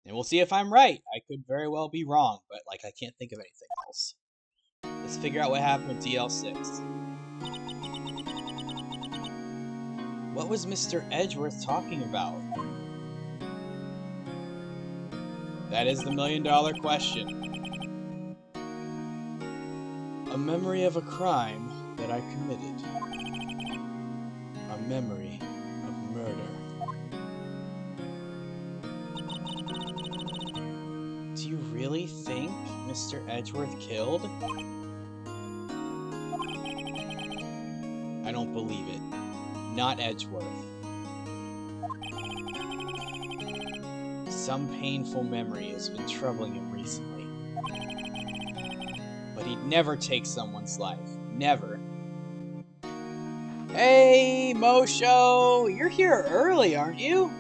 And we'll see if I'm right. I could very well be wrong, but like I can't think of anything else. Let's figure out what happened with DL6. What was Mr. Edgeworth talking about? That is the million-dollar question. A memory of a crime that I committed. A memory of murder. Do you really think Mr. Edgeworth killed? I don't believe it. Not Edgeworth. Some painful memory has been troubling him recently. But he'd never take someone's life. Never. Hey, Mosho! You're here early, aren't you?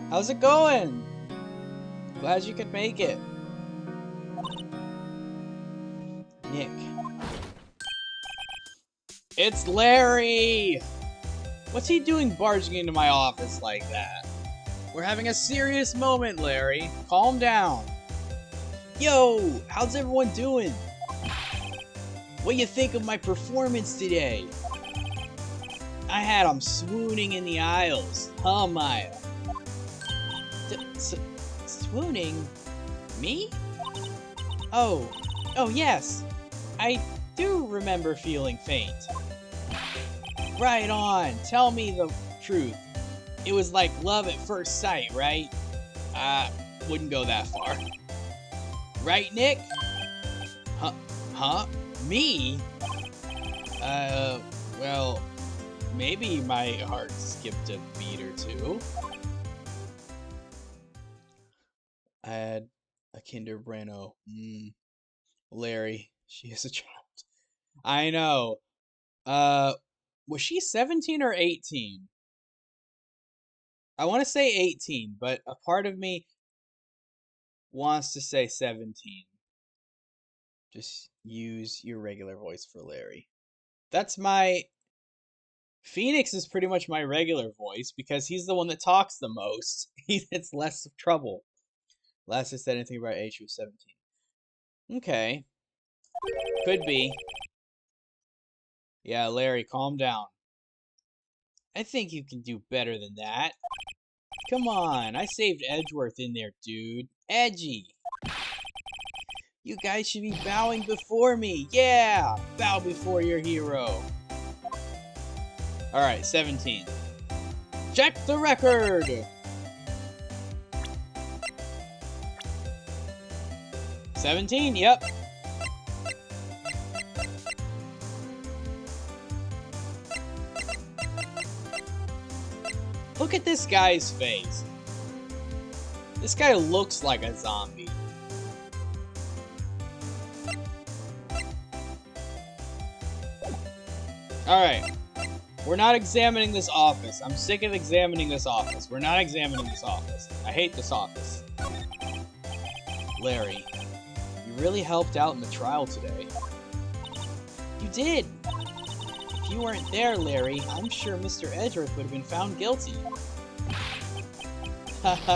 How's it going? Glad you could make it. Nick. It's Larry! What's he doing barging into my office like that? We're having a serious moment, Larry. Calm down. Yo, how's everyone doing? What do you think of my performance today? I had them swooning in the aisles. Huh, Maya? Swooning? Me? Oh, yes. I do remember feeling faint. Right on. Tell me the truth. It was like love at first sight, right? Wouldn't go that far. Right, Nick? Huh? Me? Well, maybe my heart skipped a beat or two. I had a Kinder Bueno. Larry, she is a child. I know. Was she 17 or 18? I want to say 18, but a part of me wants to say 17. Just use your regular voice for Larry. That's my... Phoenix is pretty much my regular voice because he's the one that talks the most. It's less trouble. Last I said anything about age, she was 17. Okay. Could be. Yeah, Larry, calm down. I think you can do better than that. Come on, I saved Edgeworth in there, dude. Edgy. You guys should be bowing before me. Yeah, bow before your hero. Alright, 17. Check the record! 17, yep. Look at this guy's face. This guy looks like a zombie. Alright. We're not examining this office. I'm sick of examining this office. We're not examining this office. I hate this office. Larry, you really helped out in the trial today. You did. If you weren't there, Larry, I'm sure Mr. Edgeworth would have been found guilty. But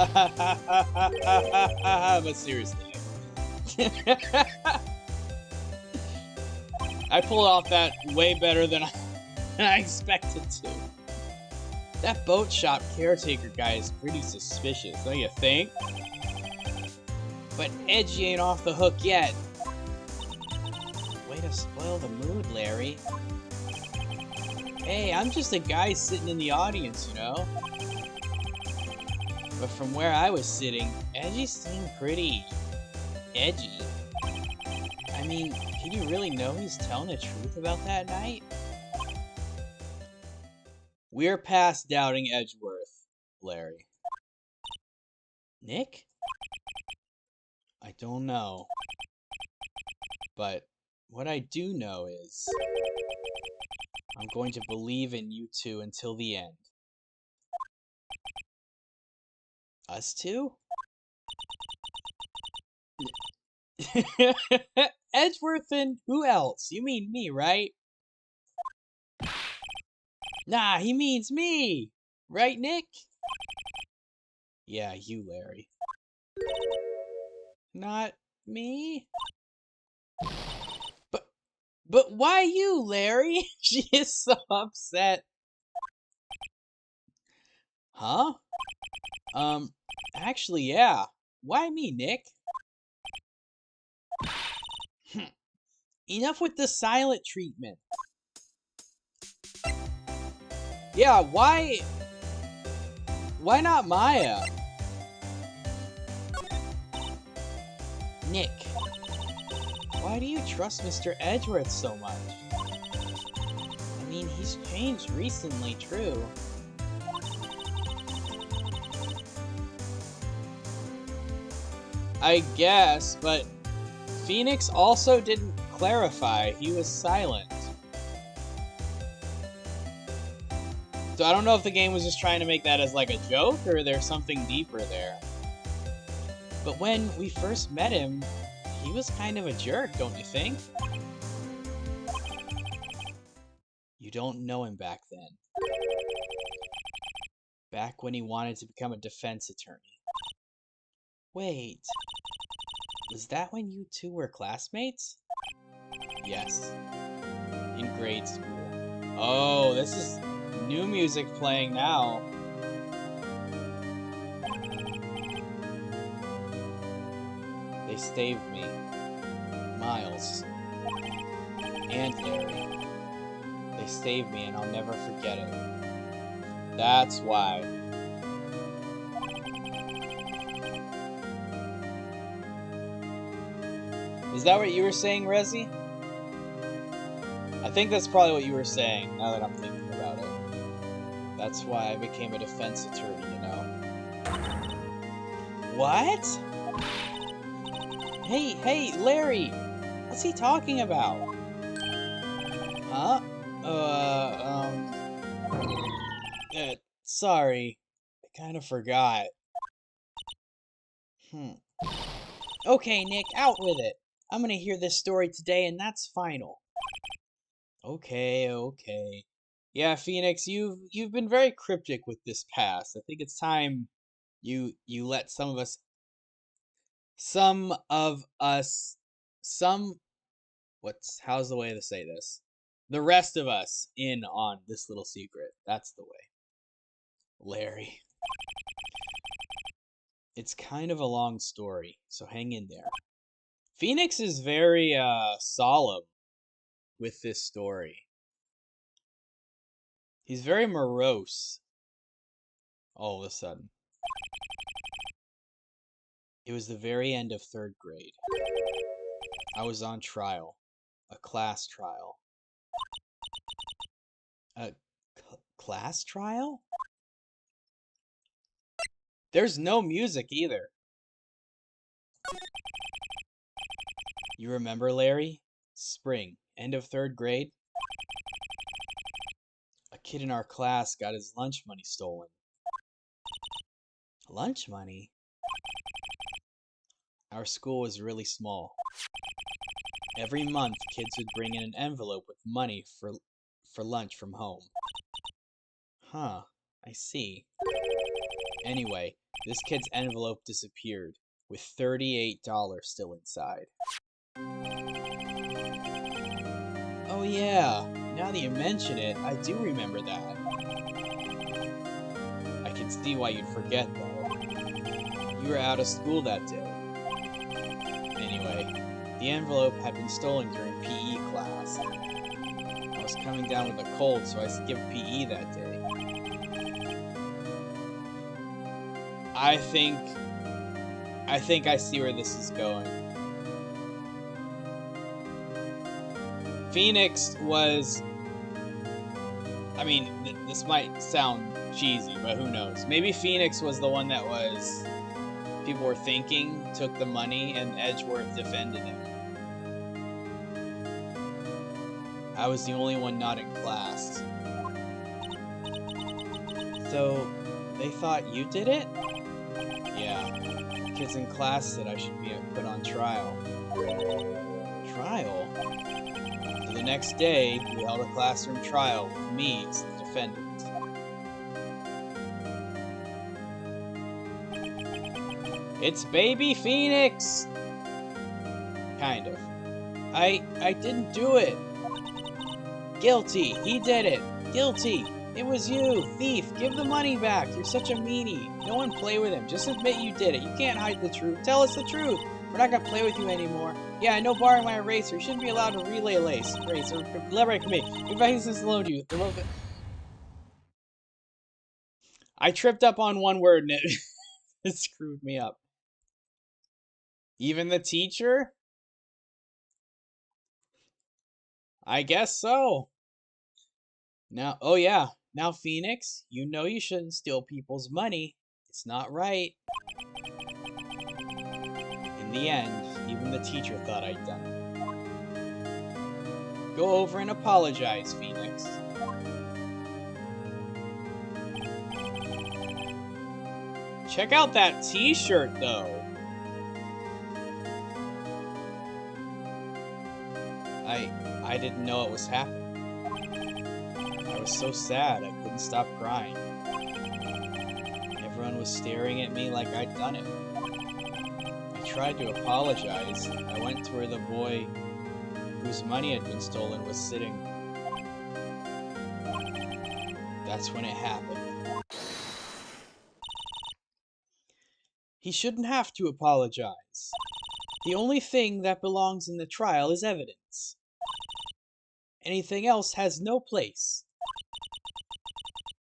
seriously. I pulled off that way better than I expected to. That boat shop caretaker guy is pretty suspicious, don't you think? But Edgy ain't off the hook yet. Way to spoil the mood, Larry. Hey, I'm just a guy sitting in the audience, you know? But from where I was sitting, Edgy seemed pretty... edgy. I mean, can you really know he's telling the truth about that night? We're past doubting Edgeworth, Larry. Nick? I don't know. But what I do know is... I'm going to believe in you two until the end. Us two? Edgeworth and who else? You mean me, right? Nah, he means me! Right, Nick? Yeah, you, Larry. Not me? But why you, Larry? She is so upset. Huh? Actually, yeah. Why me, Nick? Enough with the silent treatment. Yeah, why not Maya? Nick, why do you trust Mr. Edgeworth so much? I mean, he's changed recently, true. I guess, but Phoenix also didn't clarify. He was silent. So I don't know if the game was just trying to make that as like a joke or there's something deeper there. But when we first met him, he was kind of a jerk, don't you think? You don't know him back then. Back when he wanted to become a defense attorney. Wait, was that when you two were classmates? Yes, in grade school. Oh, this is new music playing now. They saved me. Miles. And Larry. They saved me and I'll never forget it. That's why. Is that what you were saying, Rezi? I think that's probably what you were saying, now that I'm thinking about it. That's why I became a defense attorney, you know? What? Hey, Larry! What's he talking about? Huh? Sorry. I kind of forgot. Okay, Nick, out with it. I'm gonna hear this story today, and that's final. Okay. Yeah, Phoenix, you've been very cryptic with this past. I think it's time you let some how's the way to say this? The rest of us in on this little secret. That's the way. Larry. It's kind of a long story, so hang in there. Phoenix is very solemn with this story. He's very morose all of a sudden. It was the very end of 3rd grade. I was on trial. A class trial. A class trial? There's no music either. You remember, Larry? Spring, end of 3rd grade. A kid in our class got his lunch money stolen. Lunch money? Our school was really small. Every month, kids would bring in an envelope with money for lunch from home. Huh, I see. Anyway, this kid's envelope disappeared, with $38 still inside. Oh yeah, now that you mention it, I do remember that. I can see why you'd forget though. You were out of school that day. Anyway, the envelope had been stolen during PE class. I was coming down with a cold, so I skipped PE that day. I think I see where this is going. Phoenix was... I mean, this might sound cheesy, but who knows? Maybe Phoenix was the one that was... people were thinking, took the money, and Edgeworth defended him. I was the only one not in class. So, they thought you did it? Yeah. Kids in class said I should be put on trial. Trial? So the next day, we held a classroom trial with me as the defendant. It's baby Phoenix! Kind of. I didn't do it. Guilty. He did it. Guilty. It was you. Thief. Give the money back. You're such a meanie. No one play with him. Just admit you did it. You can't hide the truth. Tell us the truth. We're not gonna play with you anymore. Yeah, I know borrowing my eraser. You shouldn't be allowed to relay race or collaborate with me. If I use this loan to you, I tripped up on one word and it screwed me up. Even the teacher? I guess so. Now, oh yeah. Now, Phoenix, you know you shouldn't steal people's money. It's not right. In the end, even the teacher thought I'd done it. Go over and apologize, Phoenix. Check out that t-shirt, though. I didn't know it was happening. I was so sad I couldn't stop crying. Everyone was staring at me like I'd done it. I tried to apologize. I went to where the boy whose money had been stolen was sitting. That's when it happened. He shouldn't have to apologize. The only thing that belongs in the trial is evidence. Anything else has no place.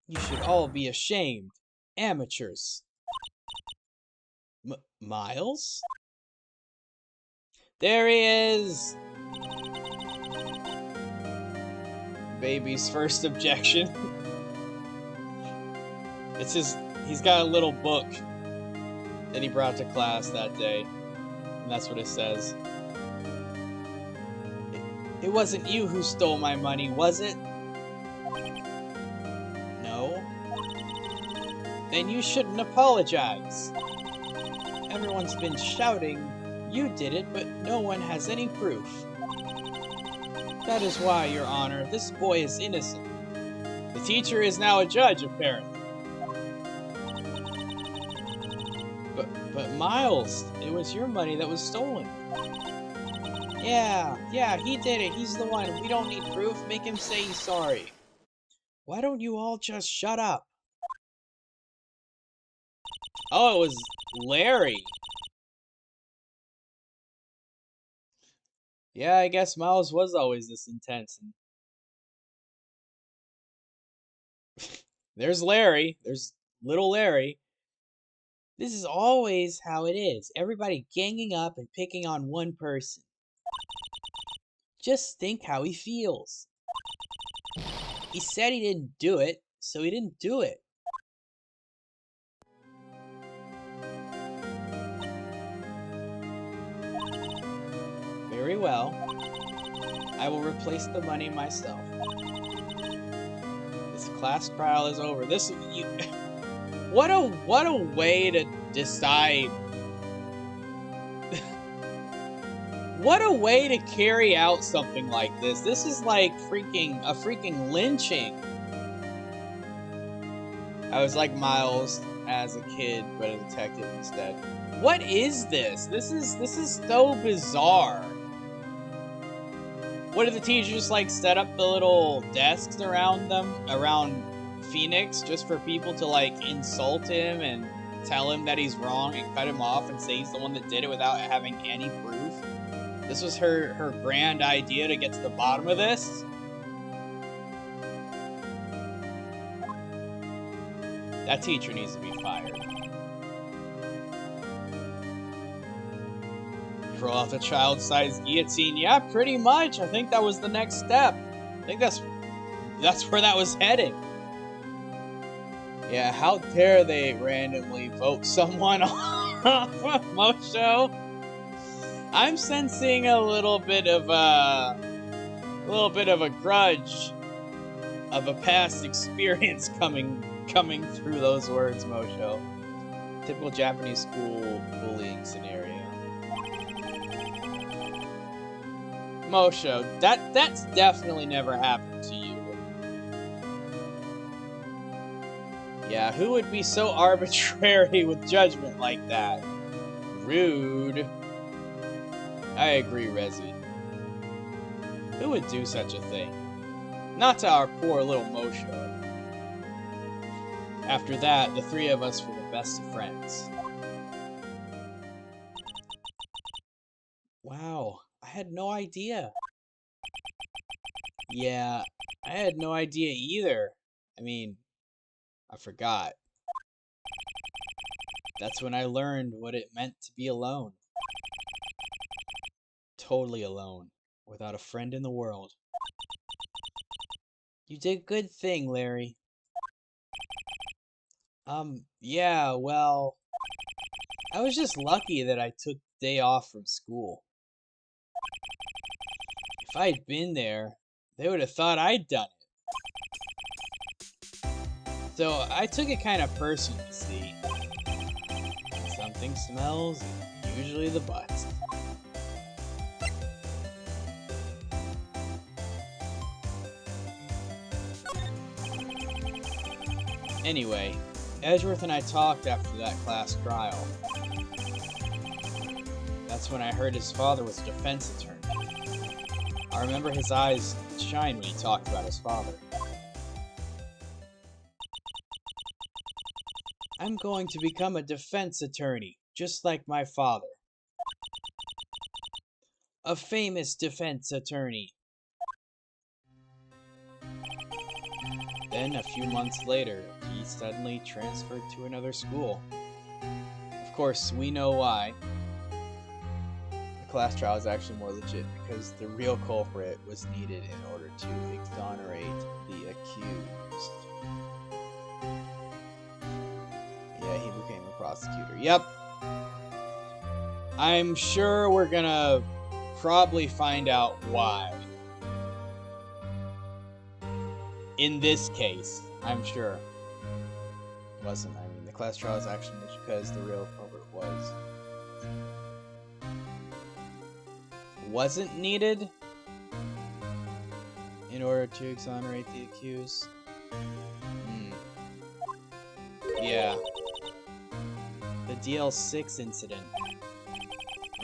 You should all be ashamed. Amateurs. Miles? There he is! Baby's first objection. He's got a little book that he brought to class that day. And that's what it says. It wasn't you who stole my money, was it? No. Then you shouldn't apologize. Everyone's been shouting you did it, but no one has any proof. That is why, Your Honor, this boy is innocent. The teacher is now a judge, apparently. But Miles, it was your money that was stolen. Yeah, he did it. He's the one. We don't need proof. Make him say he's sorry. Why don't you all just shut up? Oh, it was Larry. Yeah, I guess Miles was always this intense. There's Larry. There's little Larry. This is always how it is. Everybody ganging up and picking on one person. Just think how he feels. He said he didn't do it, so he didn't do it. Very well. I will replace the money myself. This class trial is over. What a way to decide. What a way to carry out something like this. This is like a freaking lynching. I was like Miles as a kid, but a detective instead. What is this? This is so bizarre. What did the teacher just like set up the little desks around Phoenix just for people to like insult him and tell him that he's wrong and cut him off and say he's the one that did it without having any proof? This was her grand idea to get to the bottom of this? That teacher needs to be fired. Roll out the child-sized guillotine. Yeah, pretty much. I think that was the next step. I think that's where that was heading. Yeah, how dare they randomly vote someone off of Mosho? I'm sensing a little bit of a grudge of a past experience coming through those words, Mosho. Typical Japanese school bullying scenario. Mosho, that's definitely never happened to you. Yeah, who would be so arbitrary with judgment like that? Rude. I agree, Resi. Who would do such a thing? Not to our poor little Mosho. After that, the three of us were the best of friends. Wow, I had no idea. Yeah, I had no idea either. I mean, I forgot. That's when I learned what it meant to be alone. Totally alone, without a friend in the world. You did a good thing, Larry. Yeah, well, I was just lucky that I took the day off from school. If I'd been there, they would have thought I'd done it. So I took it kind of personal, see. When something smells, it's usually the butts. Anyway, Edgeworth and I talked after that class trial. That's when I heard his father was a defense attorney. I remember his eyes shine when he talked about his father. I'm going to become a defense attorney, just like my father. A famous defense attorney. Then, a few months later, he suddenly transferred to another school. Of course, we know why. The class trial is actually more legit because the real culprit was needed in order to exonerate the accused. Yeah, he became a prosecutor. Yep. I'm sure we're gonna probably find out why. In this case, I'm sure. It wasn't. I mean, the class trial is actually because the real culprit wasn't needed in order to exonerate the accused. Yeah. The DL6 incident.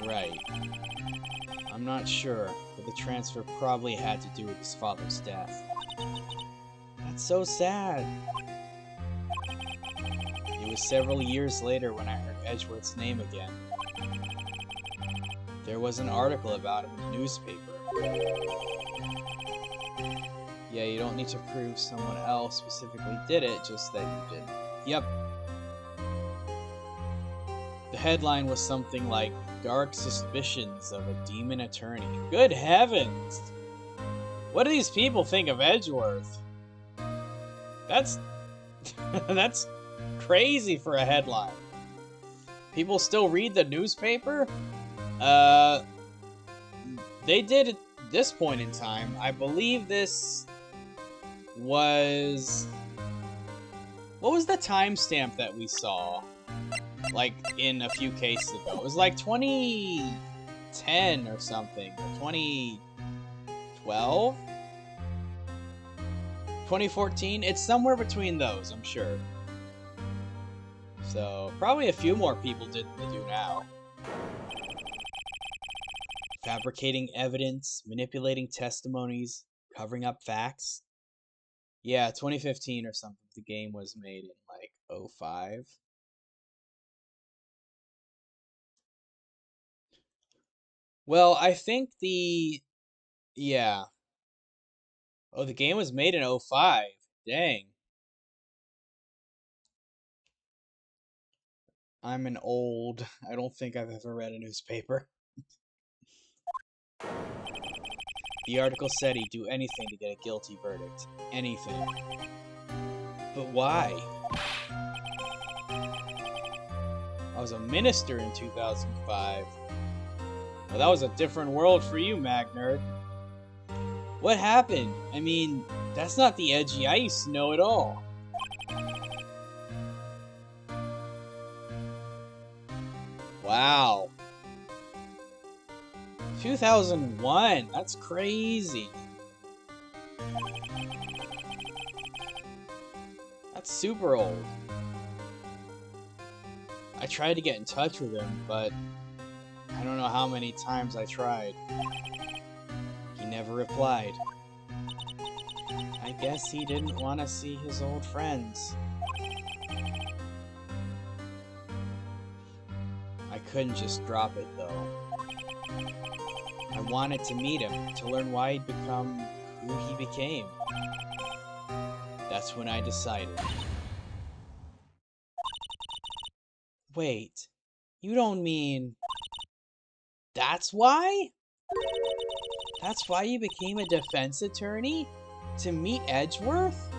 Right. I'm not sure, but the transfer probably had to do with his father's death. That's so sad. It was several years later when I heard Edgeworth's name again. There was an article about him in the newspaper. Yeah, you don't need to prove someone else specifically did it, just that you did. Yep. The headline was something like, "Dark Suspicions of a Demon Attorney." Good heavens! What do these people think of Edgeworth? That's... that's crazy for a headline. People still read the newspaper? They did at this point in time. I believe this was... What was the timestamp that we saw? Like, in a few cases ago. It was like 2010 or something. Or 2012? 2014? It's somewhere between those, I'm sure. So, probably a few more people did than they do now. Fabricating evidence, manipulating testimonies, covering up facts. Yeah, 2015 or something. The game was made in, like, 05. Well, I think yeah. Oh, the game was made in 05. Dang. I'm an old... I don't think I've ever read a newspaper. The article said he'd do anything to get a guilty verdict. Anything. But why? I was a minister in 2005. Well, that was a different world for you, Magnerd. What happened? I mean, that's not the Edgy I used to know at all. Wow. 2001. That's crazy. That's super old. I tried to get in touch with him, but I don't know how many times I tried. He never replied. I guess he didn't want to see his old friends. I couldn't just drop it, though. I wanted to meet him, to learn why he'd become who he became. That's when I decided. Wait, you don't mean... That's why? That's why you became a defense attorney? To meet Edgeworth?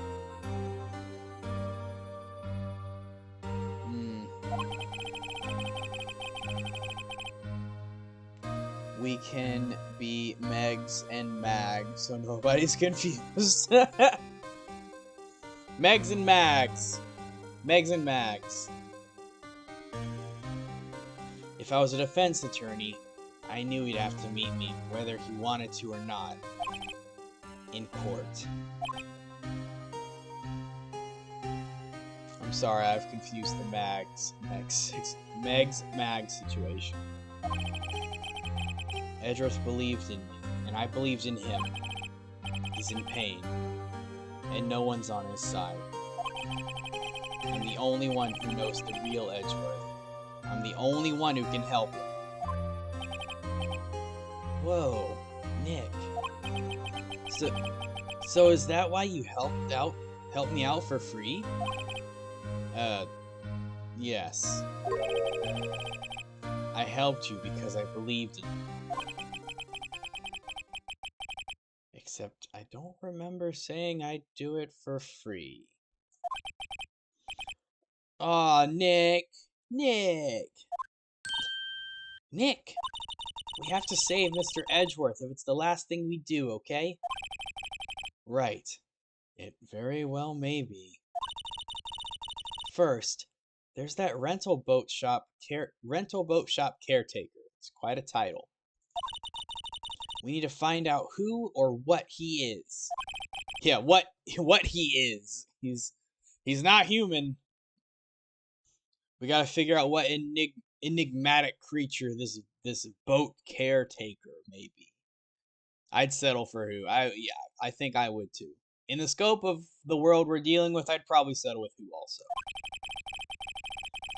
We can be Megs and Mags, so nobody's confused. Megs and Mags. Megs and Mags. If I was a defense attorney, I knew he'd have to meet me, whether he wanted to or not. In court. I'm sorry, I've confused the Megs situation. Edgeworth believed in me, and I believed in him. He's in pain, and no one's on his side. I'm the only one who knows the real Edgeworth. I'm the only one who can help him. Whoa, Nick. So is that why you helped me out for free? Yes. I helped you because I believed in you. Except I don't remember saying I'd do it for free. Aw, Nick! Nick! Nick! We have to save Mr. Edgeworth if it's the last thing we do, okay? Right. It very well may be. First, there's that rental boat shop caretaker. It's quite a title. We need to find out who or what he is. Yeah, what he is. He's not human. We gotta figure out what enigmatic creature this boat caretaker may be. I'd settle for who. I think I would too. In the scope of the world we're dealing with, I'd probably settle with who also.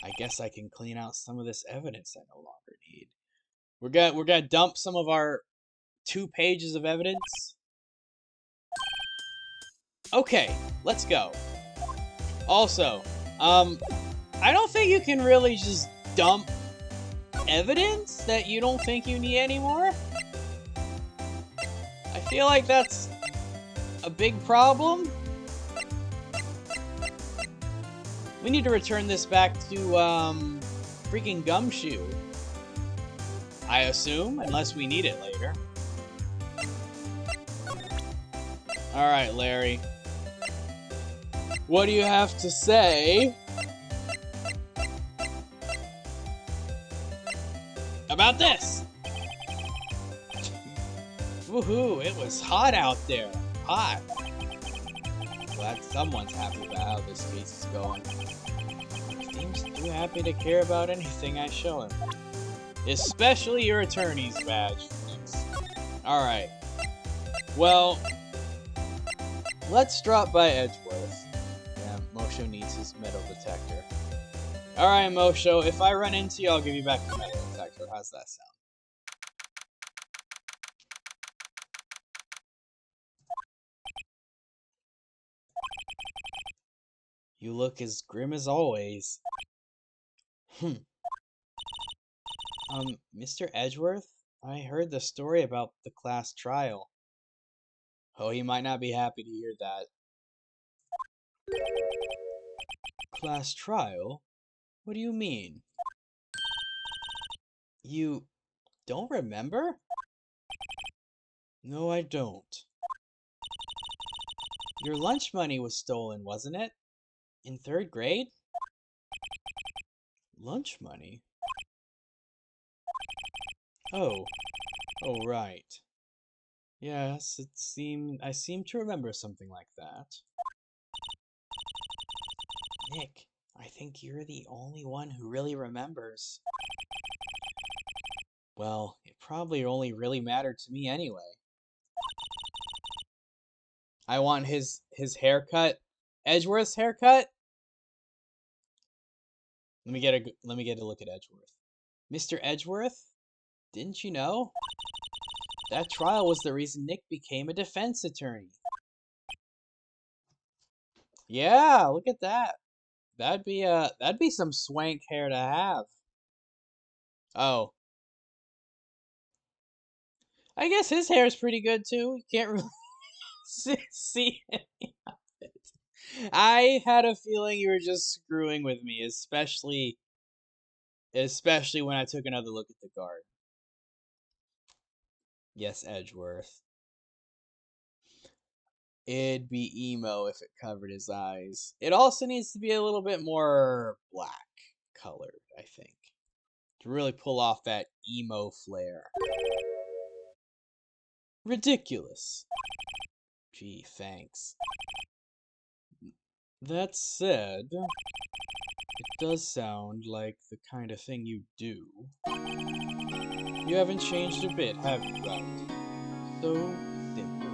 I guess I can clean out some of this evidence I no longer need. We're gonna dump some of our 2 pages of evidence. Okay, let's go. Also, I don't think you can really just dump evidence that you don't think you need anymore. I feel like that's a big problem. We need to return this back to, freaking Gumshoe. I assume, unless we need it later. Alright, Larry. What do you have to say about this? Woohoo, it was hot out there. Hot. Glad someone's happy about how this case is going. Seems too happy to care about anything I show him. Especially your attorney's badge. Alright. Well, let's drop by Edgeworth. Yeah, Mosho needs his metal detector. Alright, Mosho, if I run into you, I'll give you back the metal detector. How's that sound? You look as grim as always. Mr. Edgeworth? I heard the story about the class trial. Oh, he might not be happy to hear that. Class trial? What do you mean? You don't remember? No, I don't. Your lunch money was stolen, wasn't it? In 3rd grade? Lunch money? Oh, right. Yes, I seem to remember something like that. Nick, I think you're the only one who really remembers. Well, it probably only really mattered to me anyway. I want his haircut. Edgeworth's haircut? Let me get a look at Edgeworth. Mr. Edgeworth? Didn't you know? That trial was the reason Nick became a defense attorney. Yeah, look at that. That'd be some swank hair to have. Oh. I guess his hair is pretty good too. You can't really see any of it. I had a feeling you were just screwing with me, especially when I took another look at the guard. Yes, Edgeworth. It'd be emo if it covered his eyes. It also needs to be a little bit more black colored, I think, to really pull off that emo flair. Ridiculous. Gee, thanks. That said, it does sound like the kind of thing you do. You haven't changed a bit, have you, Wright? So simple.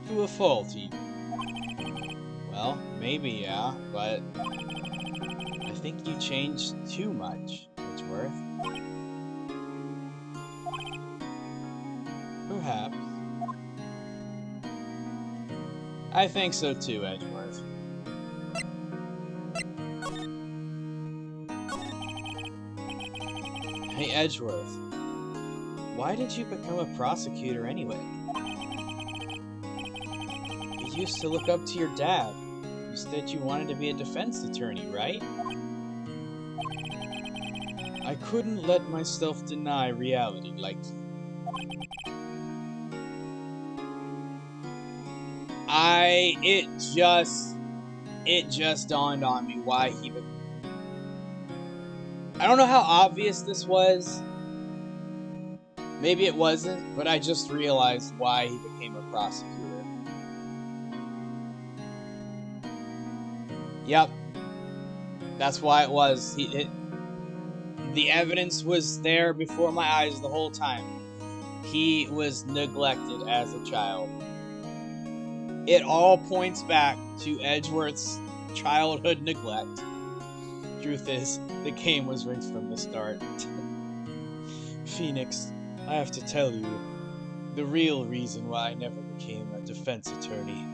To a fault, even. Well, maybe, yeah, but I think you changed too much, Edgeworth. Perhaps. I think so too, Edgeworth. Hey, Edgeworth. Why did you become a prosecutor anyway? You used to look up to your dad. You said you wanted to be a defense attorney, right? I couldn't let myself deny reality like you. It just dawned on me why he would. I don't know how obvious this was. Maybe it wasn't, but I just realized why he became a prosecutor. Yep. That's why it was. The evidence was there before my eyes the whole time. He was neglected as a child. It all points back to Edgeworth's childhood neglect. Truth is, the game was rigged from the start. Phoenix, I have to tell you, the real reason why I never became a defense attorney.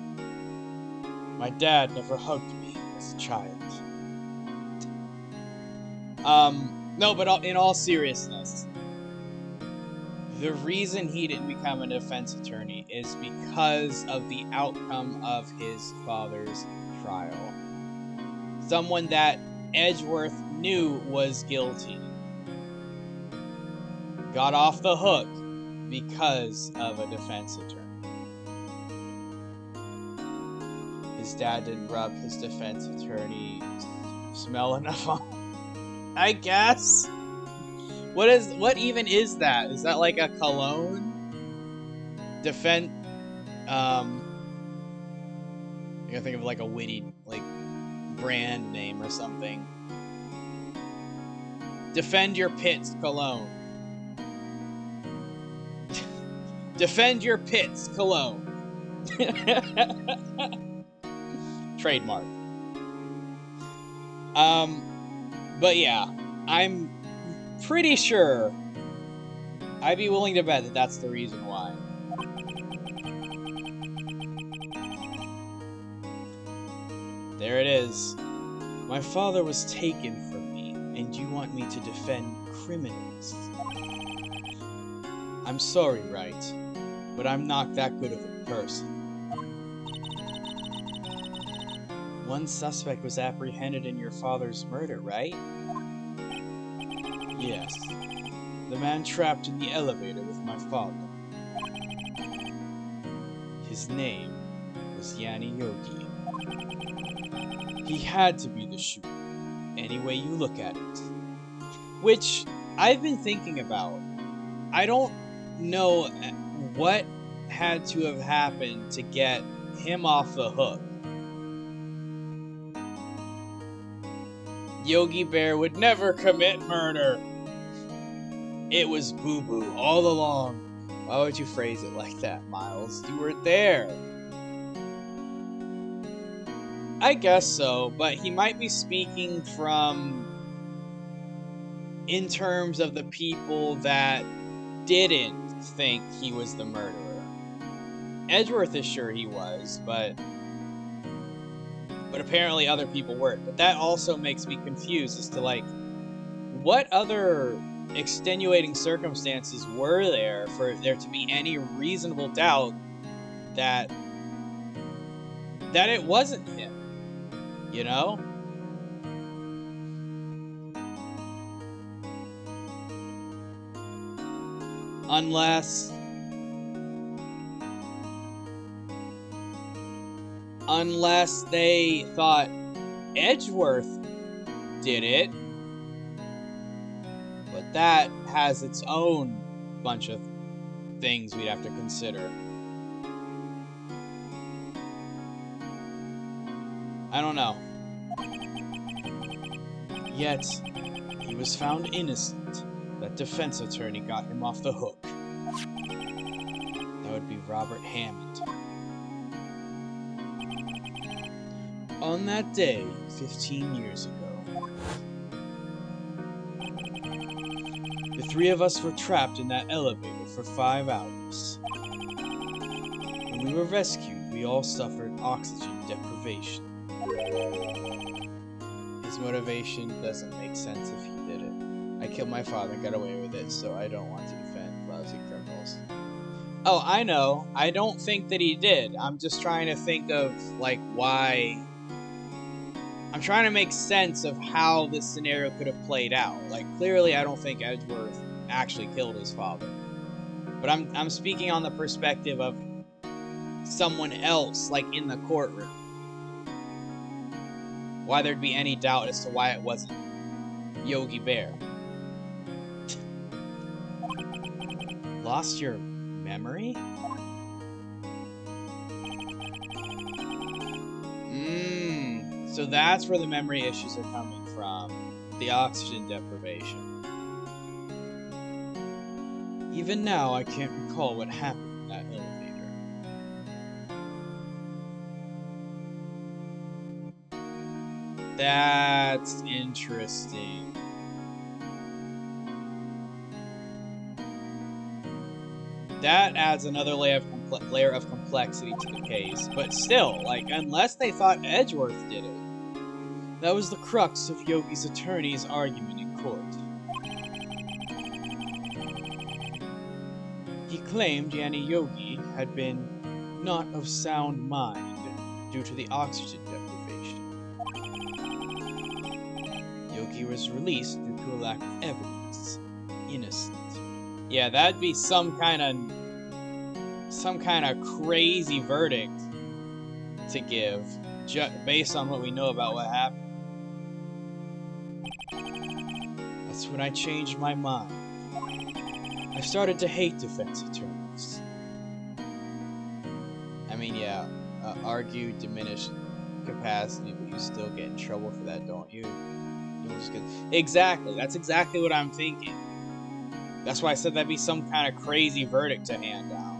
My dad never hugged me as a child. No, but in all seriousness, the reason he didn't become a defense attorney is because of the outcome of his father's trial. Someone that Edgeworth knew was guilty got off the hook because of a defense attorney. His dad didn't rub his defense attorney smell enough on, I guess. What even is that? Is that like a cologne? I gotta think of like a witty brand name or something. Defend your pits cologne. Defend your pits cologne. Trademark. But yeah, I'm pretty sure I'd be willing to bet that that's the reason why. There it is. My father was taken from me, and you want me to defend criminals. I'm sorry, Wright, but I'm not that good of a person. One suspect was apprehended in your father's murder, right? Yes. The man trapped in the elevator with my father. His name was Yanni Yogi. He had to be the shooter, any way you look at it. Which I've been thinking about. I don't know what had to have happened to get him off the hook. Yogi Bear would never commit murder. It was boo-boo all along. Why would you phrase it like that, Miles? You were there. I guess so, but he might be speaking from in terms of the people that didn't think he was the murderer. Edgeworth is sure he was, but apparently other people weren't. But that also makes me confused as to, like, what other extenuating circumstances were there for there to be any reasonable doubt that it wasn't him, you know? Unless they thought Edgeworth did it, but that has its own bunch of things we'd have to consider. I don't know. Yet, he was found innocent. That defense attorney got him off the hook. That would be Robert Hammond. On that day, 15 years ago, the three of us were trapped in that elevator for 5 hours. When we were rescued, we all suffered oxygen deprivation. His motivation doesn't make sense if he did it. I killed my father and got away with it, so I don't want to defend lousy criminals. Oh, I know. I don't think that he did. I'm just trying to think of, like, why... I'm trying to make sense of how this scenario could have played out. Like, clearly I don't think Edgeworth actually killed his father. But I'm speaking on the perspective of someone else, like, in the courtroom. Why there'd be any doubt as to why it wasn't Yogi Bear. Lost your memory? So that's where the memory issues are coming from. The oxygen deprivation. Even now, I can't recall what happened in that elevator. That's interesting. That adds another layer of complexity to the case. But still, like, unless they thought Edgeworth did it, that was the crux of Yogi's attorney's argument in court. He claimed Yanni Yogi had been not of sound mind due to the oxygen deprivation. Yogi was released due to a lack of evidence. Innocent. Yeah, that'd be some kind of crazy verdict to give, based on what we know about what happened. That's when I changed my mind. I started to hate defense attorneys. I mean, yeah, argue diminished capacity, but you still get in trouble for that, don't you? Exactly, that's exactly what I'm thinking. That's why I said that'd be some kind of crazy verdict to hand down.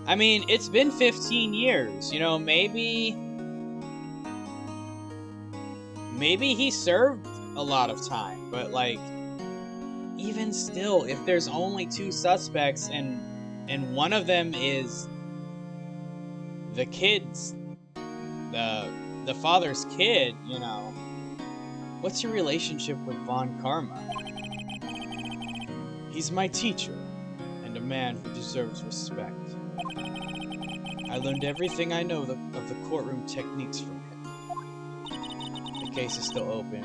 I mean, it's been 15 years, you know, maybe he served a lot of time, but, like, even still, if there's only 2 suspects and one of them is the kid's, the father's kid, you know, what's your relationship with Von Karma? He's my teacher, and a man who deserves respect. I learned everything I know of the courtroom techniques from him. The case is still open,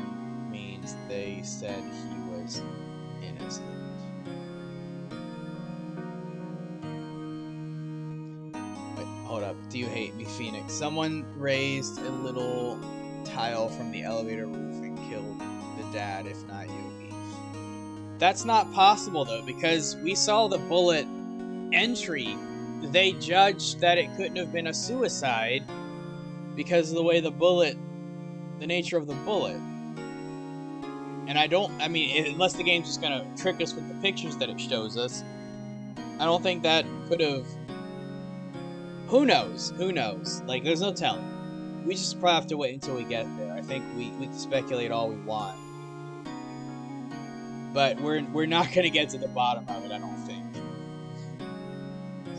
means they said he was innocent. Wait, hold up. Do you hate me, Phoenix? Someone raised a little tile from the elevator roof and killed the dad, if not Yogi. That's not possible, though, because we saw the bullet entry they judged that it couldn't have been a suicide because of the way the nature of the bullet. And I mean, unless the game's just gonna trick us with the pictures that it shows us, I don't think that could have... Who knows? Who knows? Like, there's no telling. We just probably have to wait until we get there. I think we can speculate all we want. But we're not gonna get to the bottom of it, I don't think.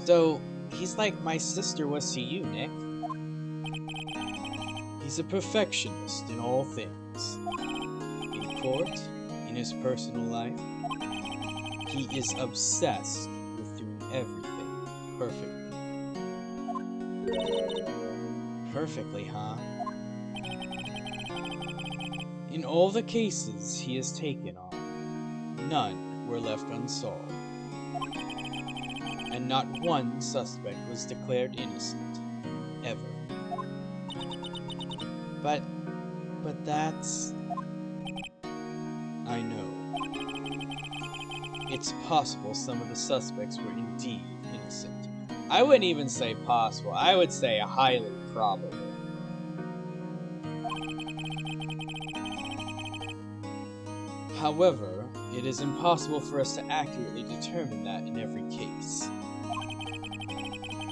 So, he's like my sister was to you, Nick. He's a perfectionist in all things. In court, in his personal life, he is obsessed with doing everything perfectly. Perfectly, huh? In all the cases he has taken on, none were left unsolved. And not one suspect was declared innocent, ever. But that's... I know. It's possible some of the suspects were indeed innocent. I wouldn't even say possible, I would say highly probable. However, it is impossible for us to accurately determine that in every case.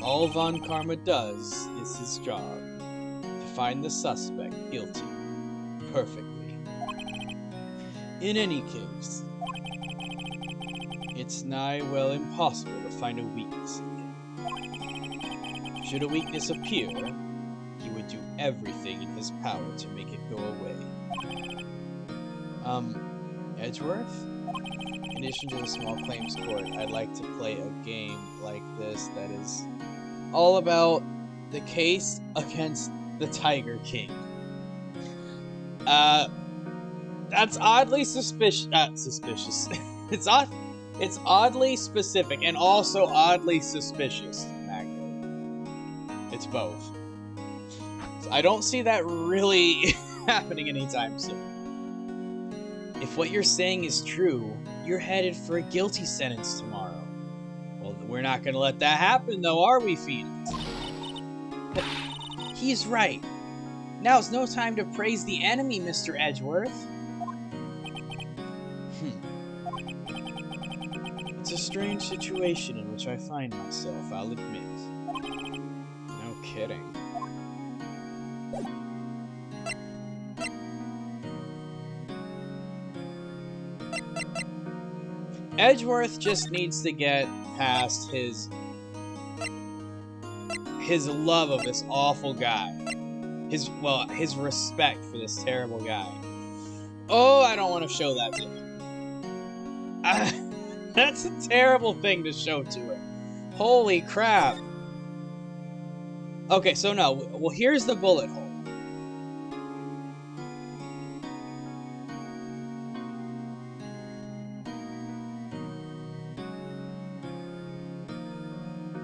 All Von Karma does is his job, to find the suspect guilty, perfectly. In any case, it's nigh well impossible to find a weakness in him. Should a weakness appear, he would do everything in his power to make it go away. Edgeworth? In addition to the small claims court, I'd like to play a game like this that is all about the case against the Tiger King. That's oddly suspicious. It's oddly specific and also oddly suspicious, Magno. It's both. So I don't see that really happening anytime soon. If what you're saying is true, you're headed for a guilty sentence tomorrow. Well, we're not gonna let that happen though, are we, Phoenix? But he's right. Now's no time to praise the enemy, Mr. Edgeworth. It's a strange situation in which I find myself, I'll admit. No kidding. Edgeworth just needs to get past his love of this awful guy. His respect for this terrible guy. Oh, I don't want to show that to him. That's a terrible thing to show to him. Holy crap. Okay, so no. Well, here's the bullet hole.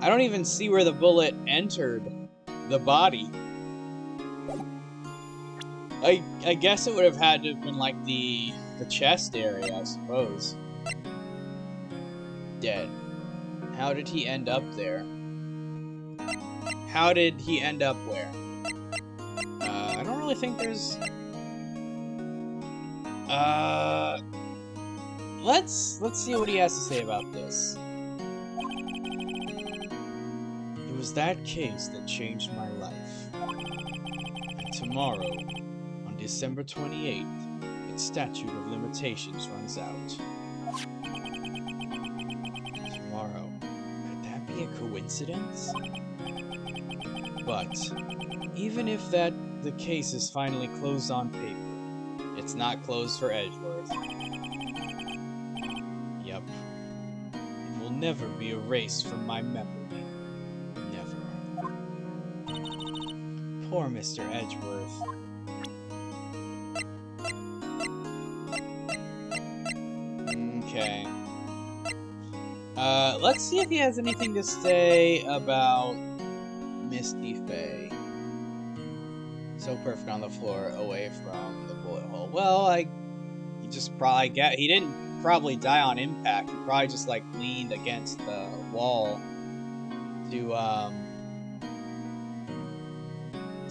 I don't even see where the bullet entered the body. I guess it would have had to have been like the chest area, I suppose. Dead. How did he end up there? How did he end up where? I don't really think there's... Let's see what he has to say about this. It was that case that changed my life. And tomorrow, on December 28th, its statute of limitations runs out. Tomorrow. Could that be a coincidence? But, even if the case is finally closed on paper, it's not closed for Edgeworth. Yep. It will never be erased from my memory. Never. Poor Mr. Edgeworth. Okay. Let's see if he has anything to say about Misty Faye. So perfect on the floor, away from the bullet hole. Well, he just probably he didn't probably die on impact. He probably just like leaned against the wall to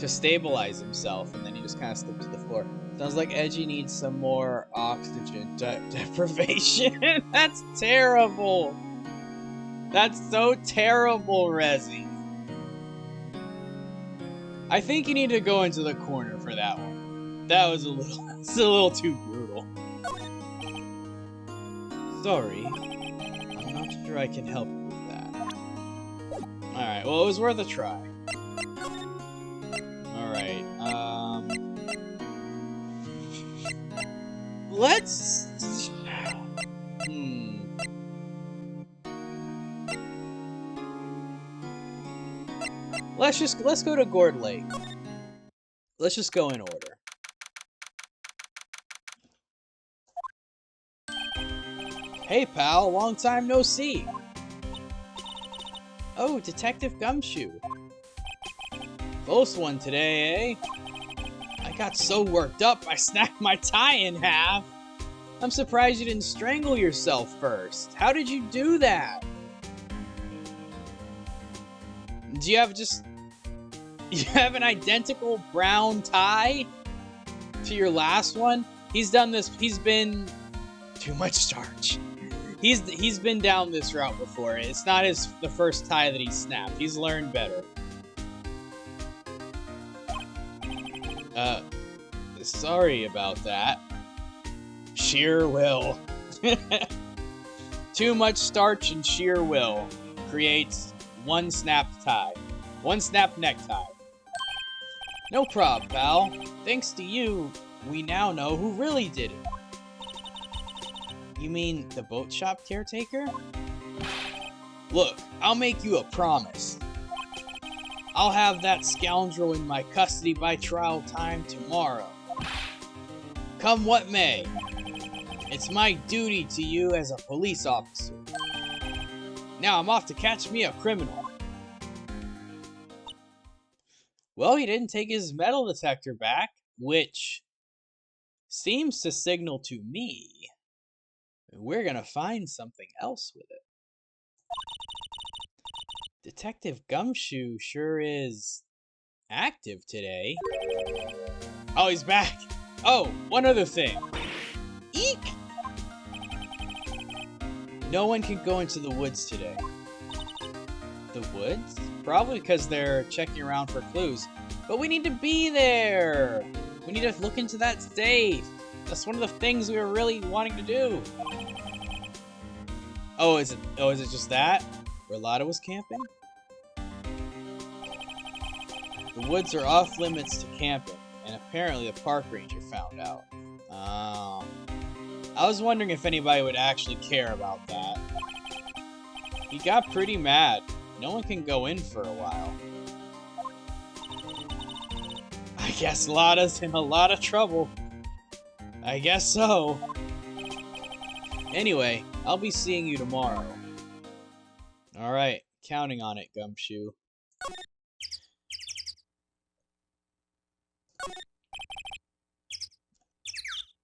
stabilize himself, and then he just kind of slipped to the floor. Sounds like Edgy needs some more oxygen deprivation. That's terrible. That's so terrible, Rezzy. I think you need to go into the corner for that one. That was it's a little too brutal. Sorry, I'm not sure I can help you with that. Alright, well, it was worth a try. Alright, let's... Let's go to Gourd Lake. Let's just go in order. Hey pal, long time no see. Oh, Detective Gumshoe. Close one today, eh? I got so worked up, I snapped my tie in half. I'm surprised you didn't strangle yourself first. How did you do that? Do you have an identical brown tie to your last one? He's done this, he's been too much starch. He's been down this route before. It's not the first tie that he snapped. He's learned better. Sorry about that. Sheer will. Too much starch and sheer will creates one snapped tie. One snapped necktie. No prob, pal. Thanks to you, we now know who really did it. You mean the boat shop caretaker? Look, I'll make you a promise. I'll have that scoundrel in my custody by trial time tomorrow. Come what may. It's my duty to you as a police officer. Now I'm off to catch me a criminal. Well, he didn't take his metal detector back, which seems to signal to me we're gonna find something else with it. Detective Gumshoe sure is active today. Oh, he's back. Oh, one other thing. Eek! No one can go into the woods today. The woods? Probably because they're checking around for clues. But we need to be there! We need to look into that safe. That's one of the things we were really wanting to do. Oh, is it just that? Where Lotta was camping? The woods are off limits to camping, and apparently the park ranger found out. Oh. I was wondering if anybody would actually care about that. He got pretty mad. No one can go in for a while. I guess Lotta's in a lot of trouble. I guess so. Anyway, I'll be seeing you tomorrow. Alright, counting on it, Gumshoe.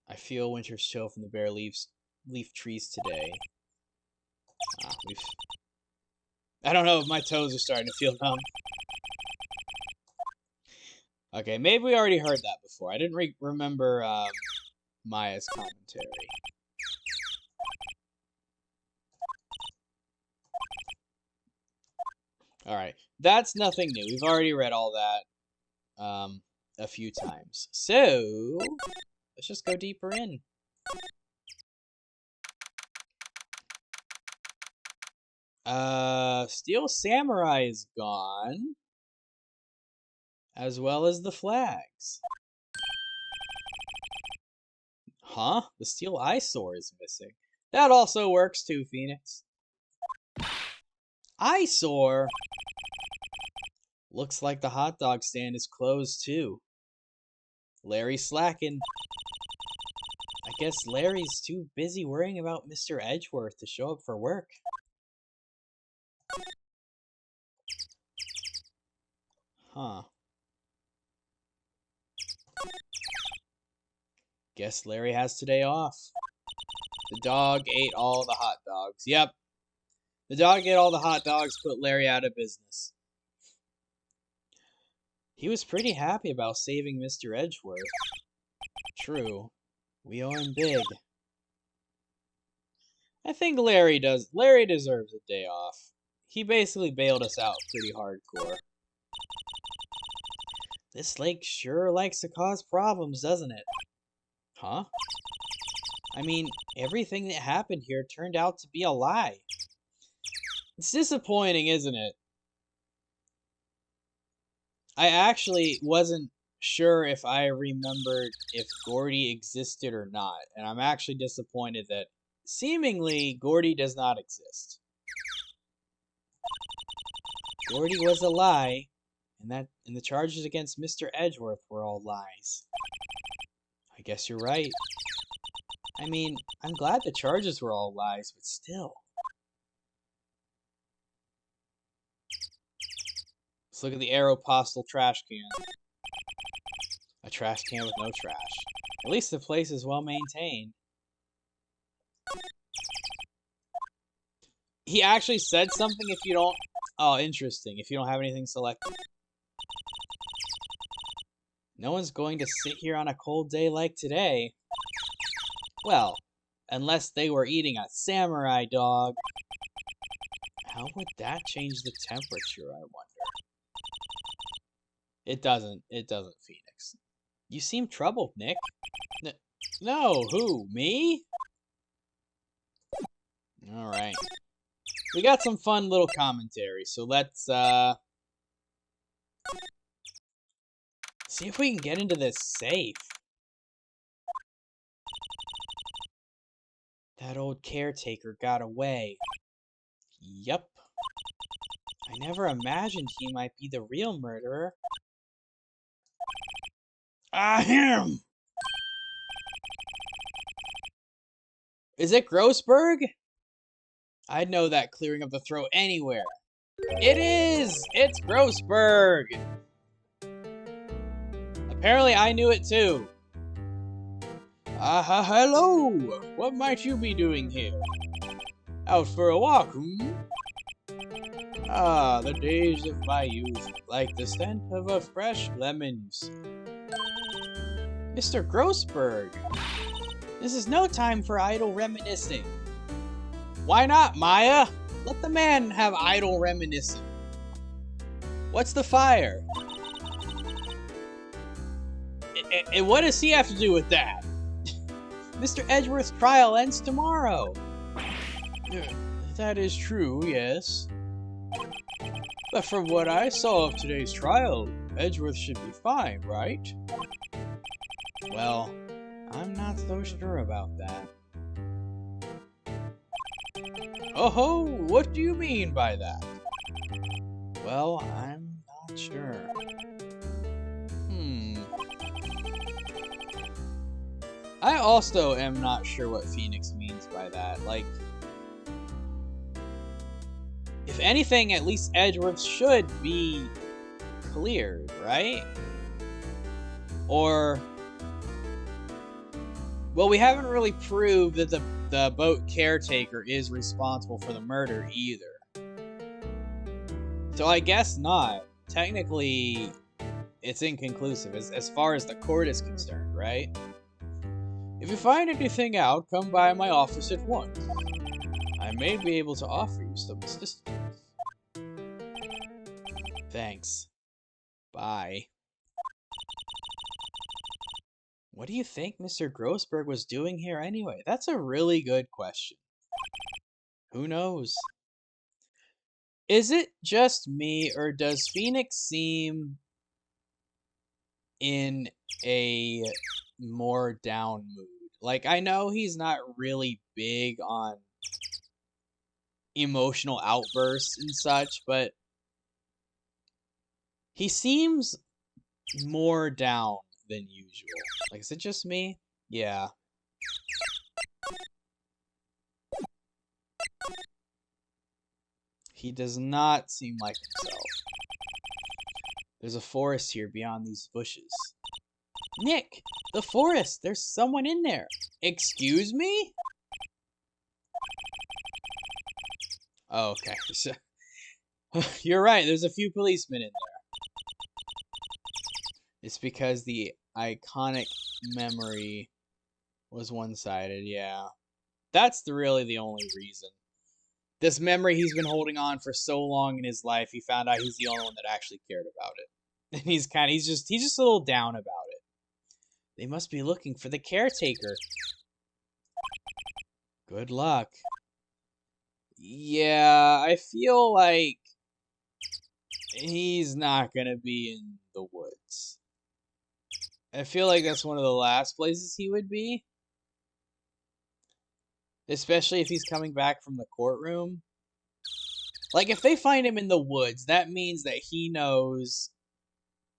I feel winter's chill from the bare leaf trees today. I don't know if my toes are starting to feel numb. Okay, maybe we already heard that before. I didn't remember Maya's commentary. Alright, that's nothing new. We've already read all that a few times. So, let's just go deeper in. Steel Samurai is gone. As well as the flags. Huh? The Steel Eyesore is missing. That also works too, Phoenix. Eyesore? Looks like the hot dog stand is closed too. Larry's slacking. I guess Larry's too busy worrying about Mr. Edgeworth to show up for work. Huh. Guess Larry has today off. The dog ate all the hot dogs. Yep. The dog ate all the hot dogs, put Larry out of business. He was pretty happy about saving Mr. Edgeworth. True. We owe him big. I think Larry deserves a day off. He basically bailed us out pretty hardcore. This lake sure likes to cause problems, doesn't it? Huh? I mean, everything that happened here turned out to be a lie. It's disappointing, isn't it? I actually wasn't sure if I remembered if Gordy existed or not, and I'm actually disappointed that seemingly Gordy does not exist. Gordy was a lie, and the charges against Mr. Edgeworth were all lies. I guess you're right. I mean, I'm glad the charges were all lies, but still. Let's look at the Aeropostale trash can. A trash can with no trash. At least the place is well maintained. He actually said something if you don't... Oh, interesting. If you don't have anything selected. No one's going to sit here on a cold day like today. Well, unless they were eating a samurai dog. How would that change the temperature, I wonder? It doesn't, Phoenix. You seem troubled, Nick. No, who? Me? Alright. We got some fun little commentary, so let's, see if we can get into this safe. That old caretaker got away. Yup. I never imagined he might be the real murderer. Ahem! Is it Grossberg? I'd know that clearing of the throat anywhere. It is! It's Grossberg! Apparently I knew it too. Hello! What might you be doing here? Out for a walk, hmm? Ah, the days of my youth, like the scent of a fresh lemons. Mr. Grossberg, this is no time for idle reminiscing. Why not, Maya? Let the man have idle reminiscing. What's the fire? And what does he have to do with that? Mr. Edgeworth's trial ends tomorrow. That is true, yes. But from what I saw of today's trial, Edgeworth should be fine, right? Well, I'm not so sure about that. Oh-ho, what do you mean by that? Well, I'm not sure. I also am not sure what Phoenix means by that. Like, if anything, at least Edgeworth should be cleared, right? Or... well, we haven't really proved that the boat caretaker is responsible for the murder either. So I guess not. Technically, it's inconclusive as far as the court is concerned, right? If you find anything out, come by my office at once. I may be able to offer you some assistance. Thanks. Bye. What do you think Mr. Grossberg was doing here anyway? That's a really good question. Who knows? Is it just me, or does Phoenix seem in a more down mood? Like, I know he's not really big on emotional outbursts and such, but he seems more down than usual. Like, is it just me? Yeah. He does not seem like himself. There's a forest here beyond these bushes. Nick! The forest! There's someone in there! Excuse me? Oh, okay. So, you're right, there's a few policemen in there. It's because the iconic memory was one-sided, yeah. That's really the only reason. This memory he's been holding on for so long in his life, he found out he's the only one that actually cared about it. And he's just a little down about it. They must be looking for the caretaker. Good luck. Yeah, I feel like he's not gonna be in the woods. I feel like that's one of the last places he would be. Especially if he's coming back from the courtroom. Like, if they find him in the woods, that means that he knows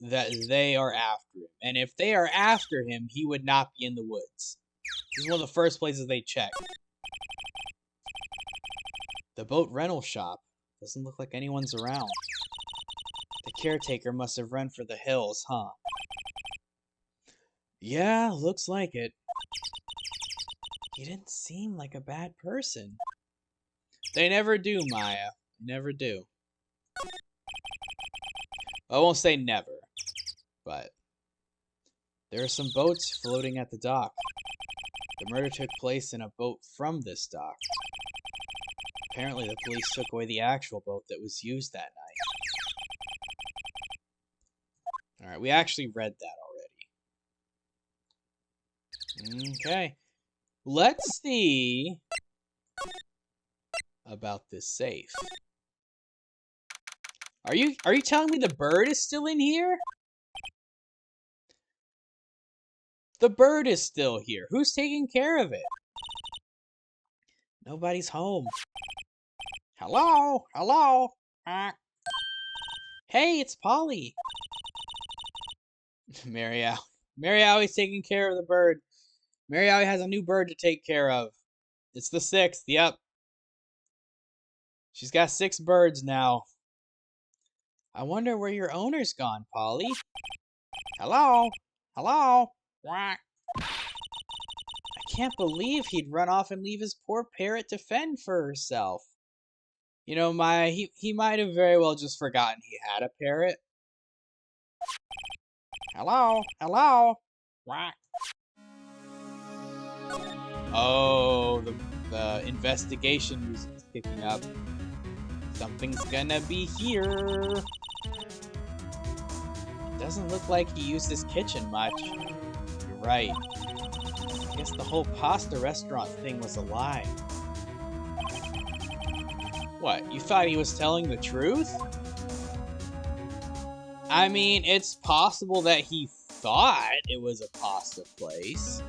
that they are after him. And if they are after him, he would not be in the woods. This is one of the first places they check. The boat rental shop. Doesn't look like anyone's around. The caretaker must have run for the hills, huh? Yeah, looks like it. He didn't seem like a bad person. They never do, Maya. Never do. I won't say never, but there are some boats floating at the dock. The murder took place in a boat from this dock. Apparently the police took away the actual boat that was used that night. Alright, we actually read that already. Okay. Let's see about this safe. Are you telling me the bird is still in here? The bird is still here. Who's taking care of it? Nobody's home. Hello? Hello? Hey, it's Polly. Mary is taking care of the bird. Mary has a new bird to take care of. It's the 6th, yep. She's got 6 birds now. I wonder where your owner's gone, Polly. Hello? Hello? I can't believe he'd run off and leave his poor parrot to fend for herself. You know, he might have very well just forgotten he had a parrot. Hello? Hello? Oh, the investigation music is picking up. Something's gonna be here. Doesn't look like he used his kitchen much. You're right. I guess the whole pasta restaurant thing was a lie. What, you thought he was telling the truth? I mean, it's possible that he thought it was a pasta place.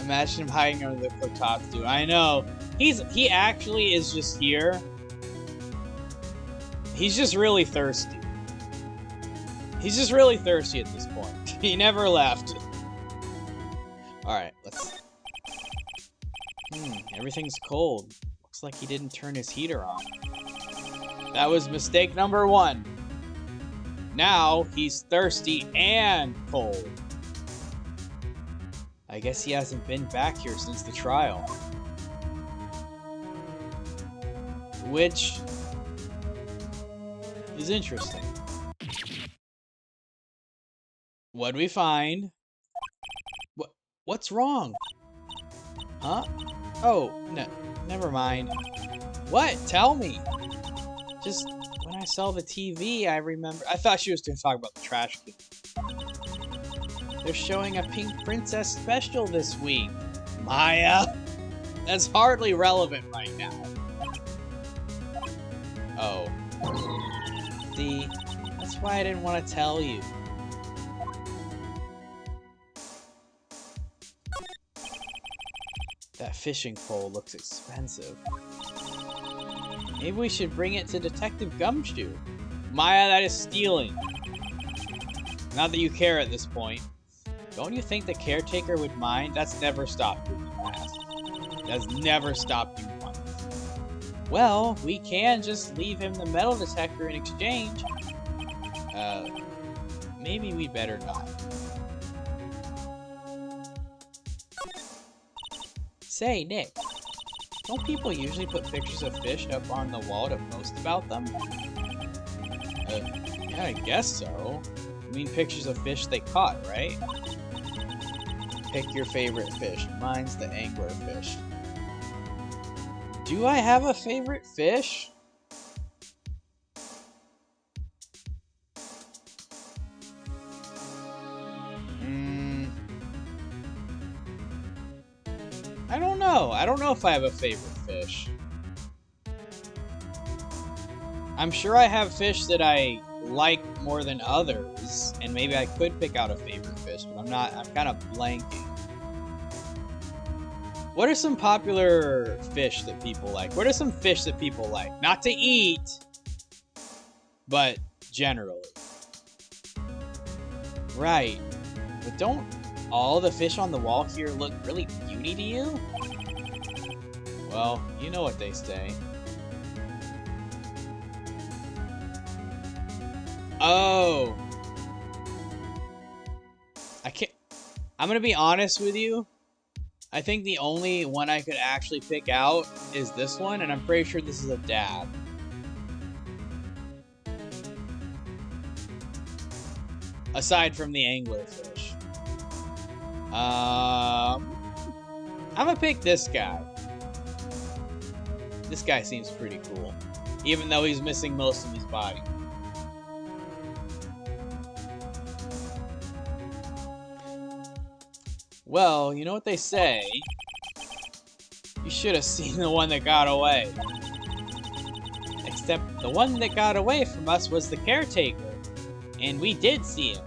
Imagine him hiding under the kotatsu. I know. He actually is just here. He's just really thirsty. He's just really thirsty at this point. He never left. Alright, let's... everything's cold. Looks like he didn't turn his heater on. That was mistake number 1. Now, he's thirsty and cold. I guess he hasn't been back here since the trial. Which is interesting. What'd we find? What's wrong? Huh? Oh, no, never mind. What? Tell me. Just when I saw the TV, I remember... I thought she was going to talk about the trash can. They're showing a Pink Princess special this week. Maya! That's hardly relevant right now. Oh. See? That's why I didn't want to tell you. That fishing pole looks expensive. Maybe we should bring it to Detective Gumshoe. Maya, that is stealing. Not that you care at this point. Don't you think the caretaker would mind? That's never stopped you in the past. That's never stopped you once. Well, we can just leave him the metal detector in exchange. Maybe we better not. Say, Nick, Don't people usually put pictures of fish up on the wall to post about them? Yeah, I guess so. I mean pictures of fish they caught, right? Pick your favorite fish. Mine's the anglerfish. Do I have a favorite fish? I don't know. I don't know if I have a favorite fish. I'm sure I have fish that I like more than others, and maybe I could pick out a favorite fish, but I'm kind of blanking. What are some popular fish that people like? What are some fish that people like? Not to eat, but generally. Right. But don't all the fish on the wall here look really puny to you? Well, you know what they say. Oh. I'm gonna be honest with you. I think the only one I could actually pick out is this one, and I'm pretty sure this is a dab. Aside from the anglerfish. I'm gonna pick this guy. This guy seems pretty cool, even though he's missing most of his body. Well, you know what they say. You should have seen the one that got away. Except the one that got away from us was the caretaker. And we did see him.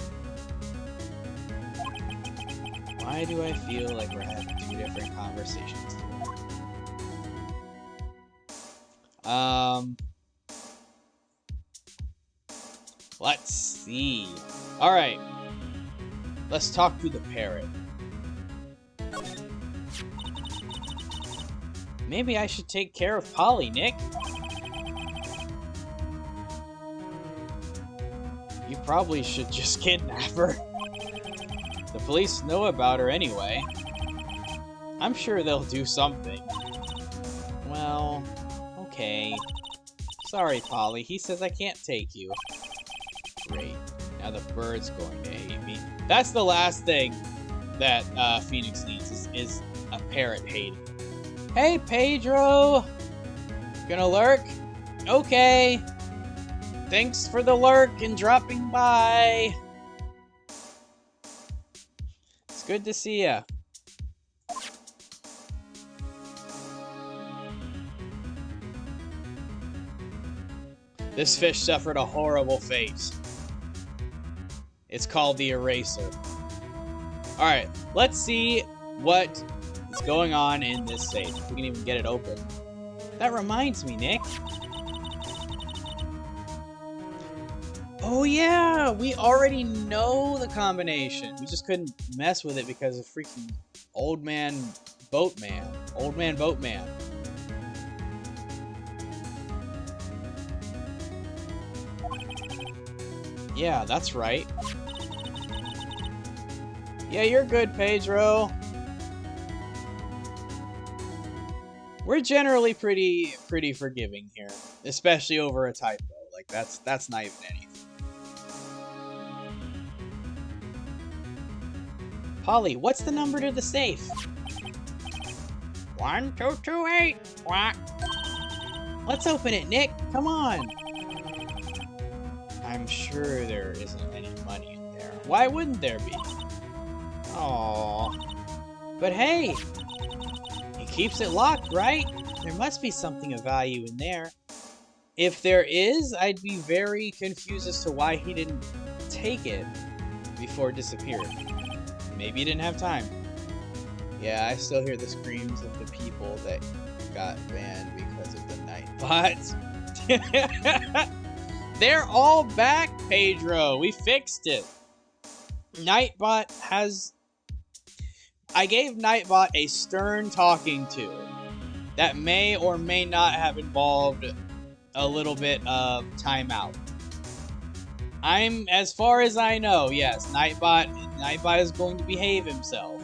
Why do I feel like we're having two different conversations today? Let's see. Alright. Let's talk to the parrot. Maybe I should take care of Polly, Nick. You probably should just kidnap her. The police know about her anyway. I'm sure they'll do something. Well, okay. Sorry, Polly. He says I can't take you. Great. Now the bird's going to hate me. That's the last thing that Phoenix needs is a parrot hating. Hey, Pedro! Gonna lurk? Okay. Thanks for the lurk and dropping by. It's good to see ya. This fish suffered a horrible fate. It's called the Eraser. Alright, let's see what is going on in this safe. If we can even get it open. That reminds me, Nick. Oh yeah, we already know the combination. We just couldn't mess with it because of freaking Old Man Boatman. Old Man Boatman. Yeah, that's right. Yeah, you're good, Pedro. We're generally pretty forgiving here, especially over a typo. Like that's not even anything. Polly, what's the number to the safe? 1228. Quack. Let's open it, Nick. Come on. I'm sure there isn't any money in there. Why wouldn't there be? Aww. But hey, he keeps it locked, right? There must be something of value in there. If there is, I'd be very confused as to why he didn't take it before disappearing. Maybe he didn't have time. Yeah, I still hear the screams of the people that got banned because of the Nightbot. They're all back, Pedro. We fixed it. Nightbot has... I gave Nightbot a stern talking to that may or may not have involved a little bit of timeout. As far as I know, yes, Nightbot is going to behave himself.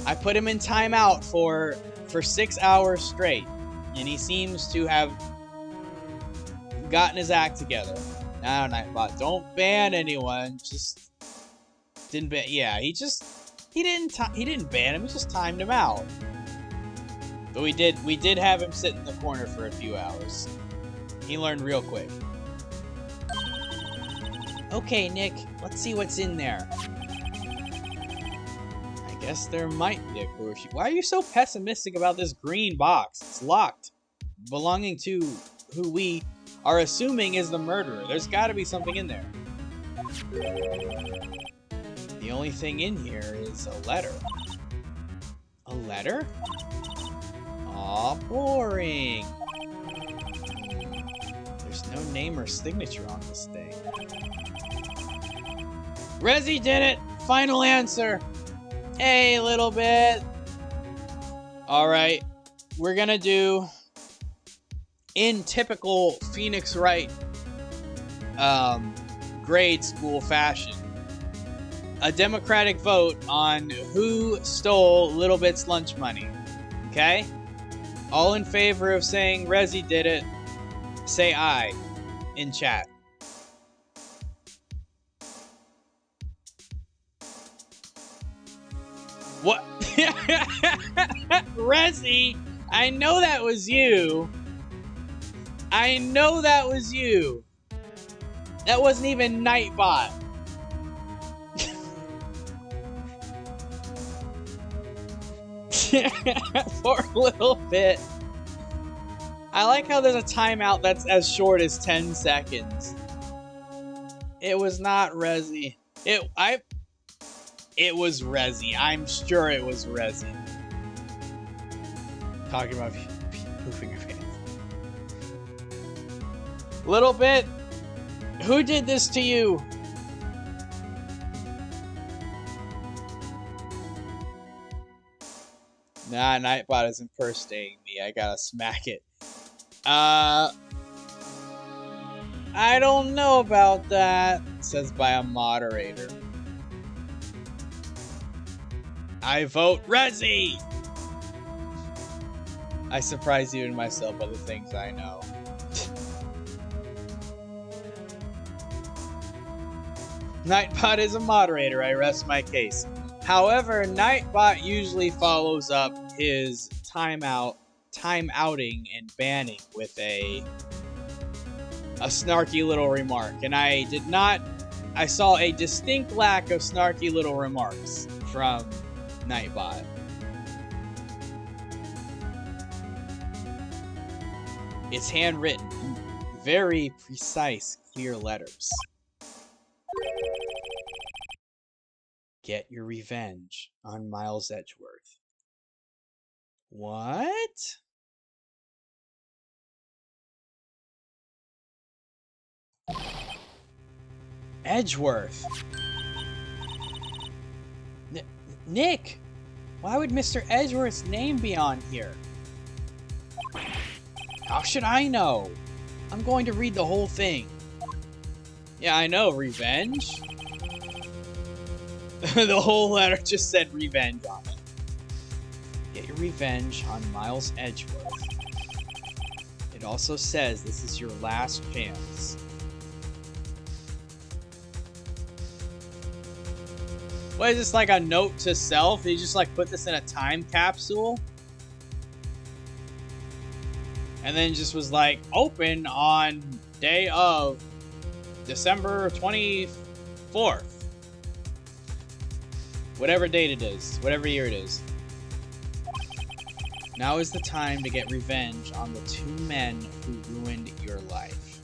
I put him in timeout for for 6 hours straight, and he seems to have gotten his act together. Now, Nightbot, don't ban anyone. Just didn't ban. Yeah, he didn't ban him. He just timed him out. But we did have him sit in the corner for a few hours. He learned real quick. Okay, Nick, let's see what's in there. I guess there might be a clue. Why are you so pessimistic about this green box? It's locked, belonging to who we are assuming is the murderer. There's got to be something in there. The only thing in here is a letter. A letter? Aw, boring. There's no name or signature on this thing. Resi did it! Final answer! Hey, little bit! Alright, we're gonna do, in typical Phoenix Wright grade school fashion, a democratic vote on who stole Little Bit's lunch money. Okay? All in favor of saying Resi did it, say aye in chat. What? Resi, I know that was you. I know that was you. That wasn't even Nightbot. For a little bit. I like how there's a timeout that's as short as 10 seconds. It was not Resi. It was Resi. I'm sure it was Resi. Talking about poofing your pants. Little bit. Who did this to you? Nah, Nightbot is impersonating me. I gotta smack it. I don't know about that, says by a moderator. I vote Resi! I surprise even myself by the things I know. Nightbot is a moderator, I rest my case. However, Nightbot usually follows up his timeouting and banning with a snarky little remark. And I saw a distinct lack of snarky little remarks from Nightbot. It's handwritten in very precise, clear letters. Get your revenge on Miles Edgeworth. What? Edgeworth. Nick! Why would Mr. Edgeworth's name be on here? How should I know? I'm going to read the whole thing. Yeah, I know. Revenge? The whole letter just said revenge on it. Get your revenge on Miles Edgeworth. It also says this is your last chance. What is this, like a note to self? Did you just like put this in a time capsule? And then just was like, open on day of December 24th. Whatever date it is. Whatever year it is. Now is the time to get revenge on the two men who ruined your life.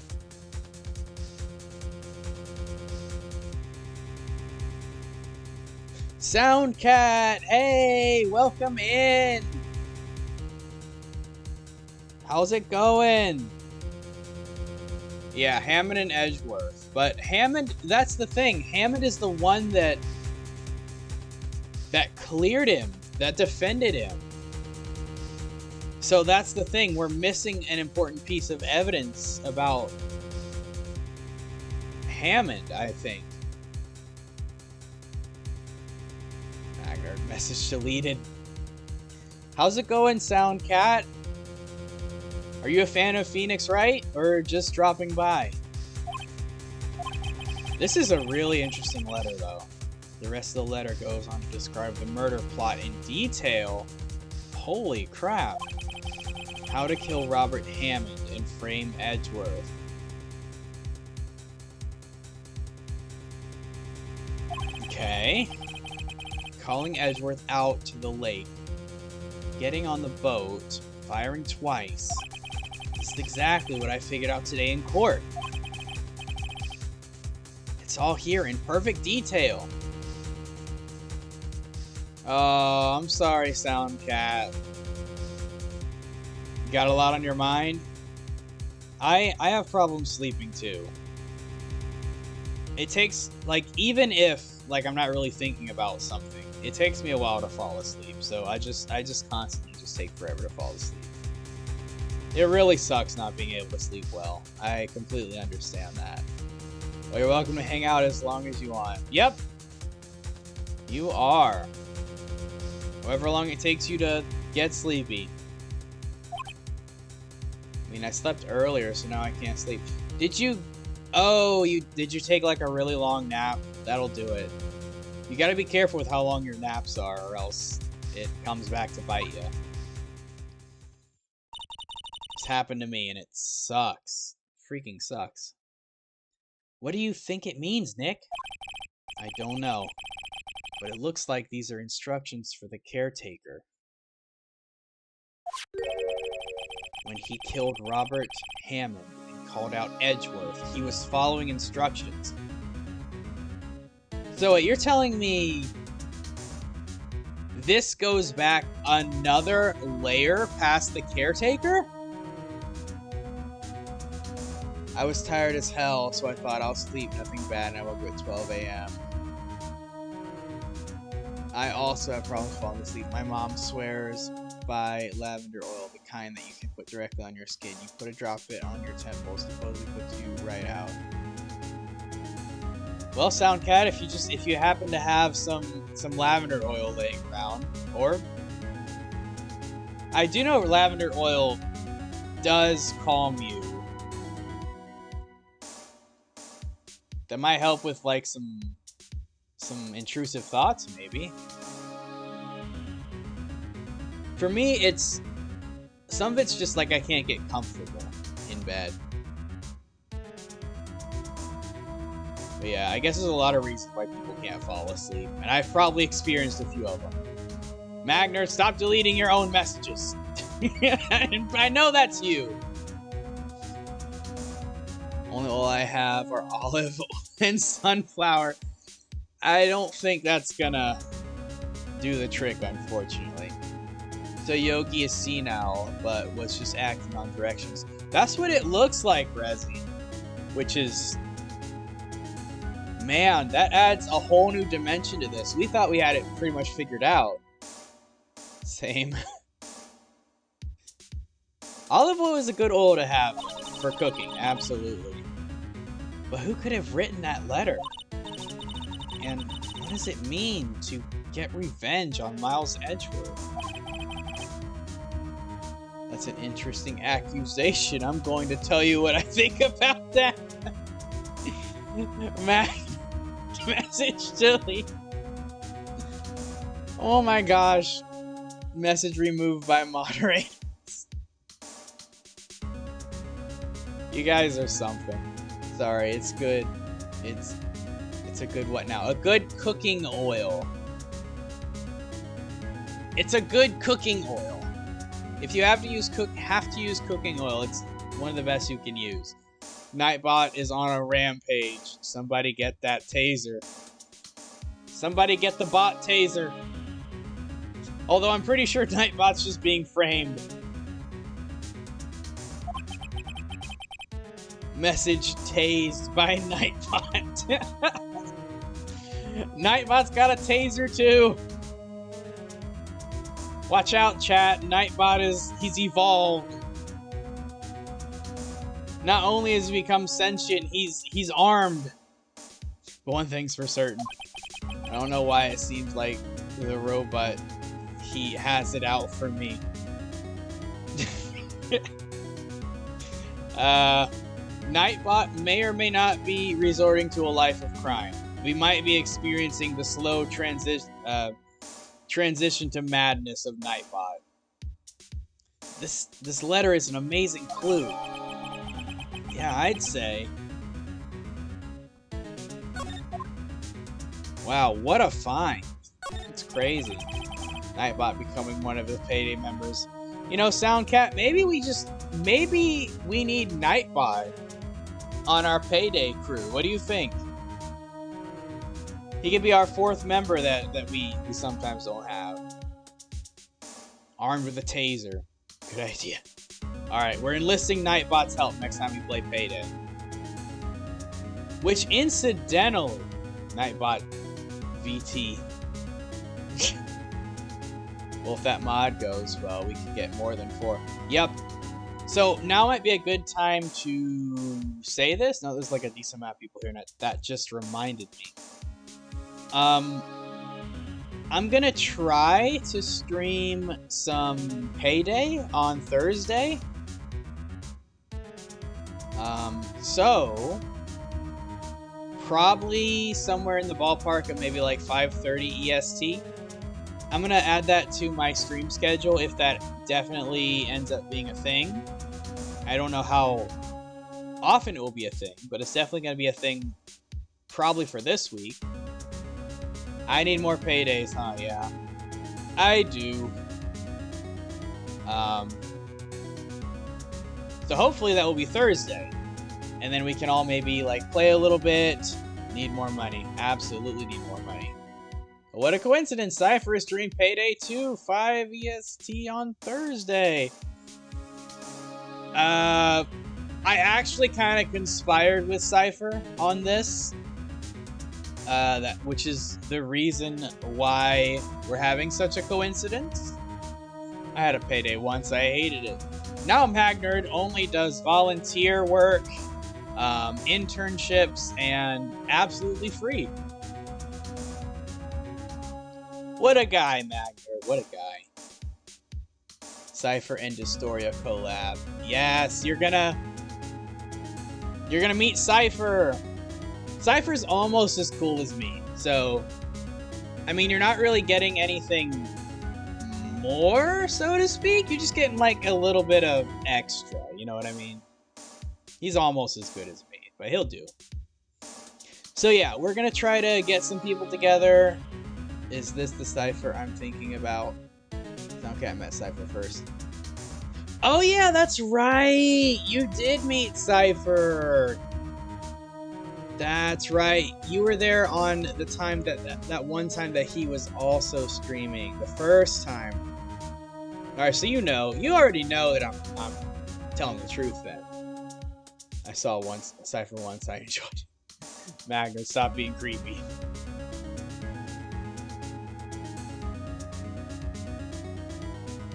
Soundcat! Hey! Welcome in! How's it going? Yeah, Hammond and Edgeworth. But Hammond, that's the thing. Hammond is the one that cleared him, that defended him. So that's the thing. We're missing an important piece of evidence about Hammond, I think. Magnard message deleted. How's it going, Sound Cat? Are you a fan of Phoenix Wright, or just dropping by? This is a really interesting letter, though. The rest of the letter goes on to describe the murder plot in detail. Holy crap. How to kill Robert Hammond and frame Edgeworth. Okay. Calling Edgeworth out to the lake. Getting on the boat. Firing twice. This is exactly what I figured out today in court. It's all here in perfect detail. Oh, I'm sorry, Sound Cat. Got a lot on your mind? I have problems sleeping too. It takes, like, even if, like, I'm not really thinking about something, it takes me a while to fall asleep. So I just constantly just take forever to fall asleep. It really sucks not being able to sleep well. I completely understand that. Well, you're welcome to hang out as long as you want. Yep. You are. However long it takes you to get sleepy. I mean, I slept earlier, so now I can't sleep. Did you... Oh, did you take like a really long nap? That'll do it. You gotta be careful with how long your naps are, or else it comes back to bite you. It's happened to me, and it sucks. Freaking sucks. What do you think it means, Nick? I don't know. But it looks like these are instructions for the caretaker. When he killed Robert Hammond and called out Edgeworth, he was following instructions. So what you're telling me, this goes back another layer past the caretaker? I was tired as hell, so I thought I'll sleep, nothing bad, and I woke up at 12 a.m. I also have problems falling asleep. My mom swears by lavender oil, the kind that you can put directly on your skin. You put a drop of it on your temples, supposedly puts you right out. Well, Sound Cat, if you happen to have some lavender oil laying around, or I do know lavender oil does calm you. That might help with like some intrusive thoughts, maybe. For me, some of it's just like I can't get comfortable in bed. But yeah, I guess there's a lot of reasons why people can't fall asleep, and I've probably experienced a few of them. Magner, stop deleting your own messages. I know that's you. Only oil I have are olive and sunflower. I don't think that's gonna do the trick, unfortunately. So Yogi is senile, but was just acting on directions. That's what it looks like, Rezi. Which is... Man, that adds a whole new dimension to this. We thought we had it pretty much figured out. Same. Olive oil is a good oil to have for cooking, absolutely. But who could have written that letter? And what does it mean to get revenge on Miles Edgeworth? That's an interesting accusation. I'm going to tell you what I think about that. Message Chili. Oh my gosh. Message removed by moderators. You guys are something. Sorry, it's good. It's a good what now? A good cooking oil. It's a good cooking oil. If you have to use cooking oil, it's one of the best you can use. Nightbot is on a rampage. Somebody get that taser. Somebody get the bot taser. Although I'm pretty sure Nightbot's just being framed. Message tased by Nightbot. Nightbot's got a taser too. Watch out, chat. Nightbot he's evolved. Not only has he become sentient, he's armed. But one thing's for certain. I don't know why it seems like the robot, he has it out for me. Nightbot may or may not be resorting to a life of crime. We might be experiencing the slow transition to madness of Nightbot. This letter is an amazing clue. Yeah, I'd say. Wow, what a find. It's crazy. Nightbot becoming one of the Payday members. You know, Soundcat, maybe we need Nightbot on our Payday crew. What do you think? He could be our 4th member that we sometimes don't have. Armed with a taser. Good idea. Alright, we're enlisting Nightbot's help next time we play Payday. Which, incidentally, Nightbot VT. Well, if that mod goes well, we can get more than 4. Yep. So, now might be a good time to say this. No, there's like a decent amount of people here, and that just reminded me. I'm gonna try to stream some Payday on Thursday. So probably somewhere in the ballpark of maybe like 5:30 EST. I'm gonna add that to my stream schedule if that definitely ends up being a thing. I don't know how often it will be a thing, but it's definitely gonna be a thing probably for this week. I need more Paydays, huh? Yeah. I do. So hopefully that will be Thursday. And then we can all maybe like play a little bit. Need more money. Absolutely need more money. But what a coincidence. Cypher is doing Payday 2, 5 EST on Thursday. I actually kind of conspired with Cypher on this. Which is the reason why we're having such a coincidence. I had a Payday once, I hated it. Now Magnerd only does volunteer work, internships, and absolutely free. What a guy, Magnerd, what a guy. Cypher and Dystoria collab. Yes, you're gonna meet Cypher. Cypher's almost as cool as me, so, I mean, you're not really getting anything more, so to speak. You're just getting, like, a little bit of extra, you know what I mean? He's almost as good as me, but he'll do. So, yeah, we're gonna try to get some people together. Is this the Cypher I'm thinking about? Okay, I met Cypher first. Oh, yeah, that's right! You did meet Cypher! That's right. You were there on the time that one time that he was also streaming. The first time. Alright, so you already know that I'm telling the truth then. I saw Cypher once, I enjoyed it. Magnus, stop being creepy.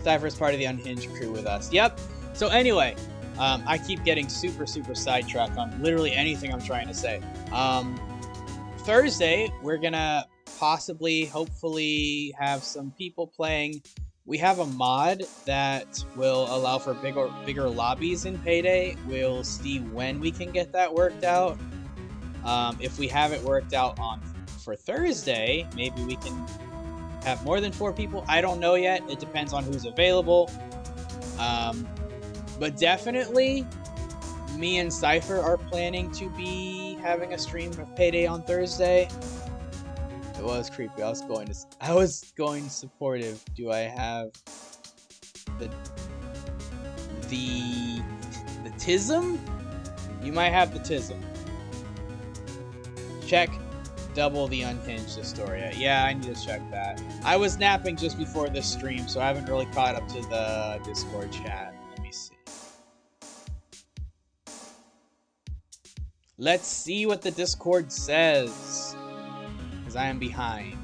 Cypher's part of the Unhinged crew with us. Yep. So anyway, I keep getting super sidetracked on literally anything I'm trying to say. Thursday, we're gonna hopefully have some people playing. We have a mod that will allow for bigger lobbies in Payday. We'll see when we can get that worked out. If we have it worked out for Thursday, maybe we can have more than 4 people. I don't know yet. It depends on who's available. But definitely, me and Cypher are planning to be having a stream of Payday on Thursday. It was creepy. I was going supportive. Do I have the tism? You might have the tism. Check double the Unhinged Dystoria. Yeah, I need to check that. I was napping just before this stream, so I haven't really caught up to the Discord chat. Let me see. Let's see what the Discord says, because I am behind.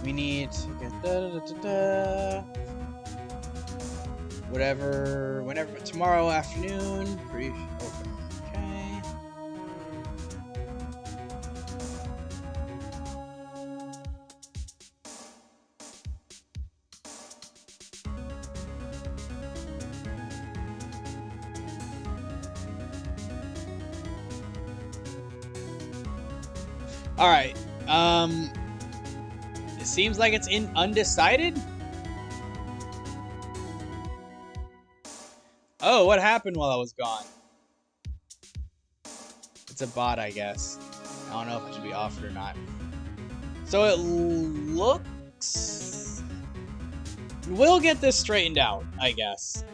We need to get whenever tomorrow afternoon. Okay. Alright, it seems like it's undecided? Oh, what happened while I was gone? It's a bot, I guess. I don't know if it should be offered or not. So it looks... We'll get this straightened out, I guess.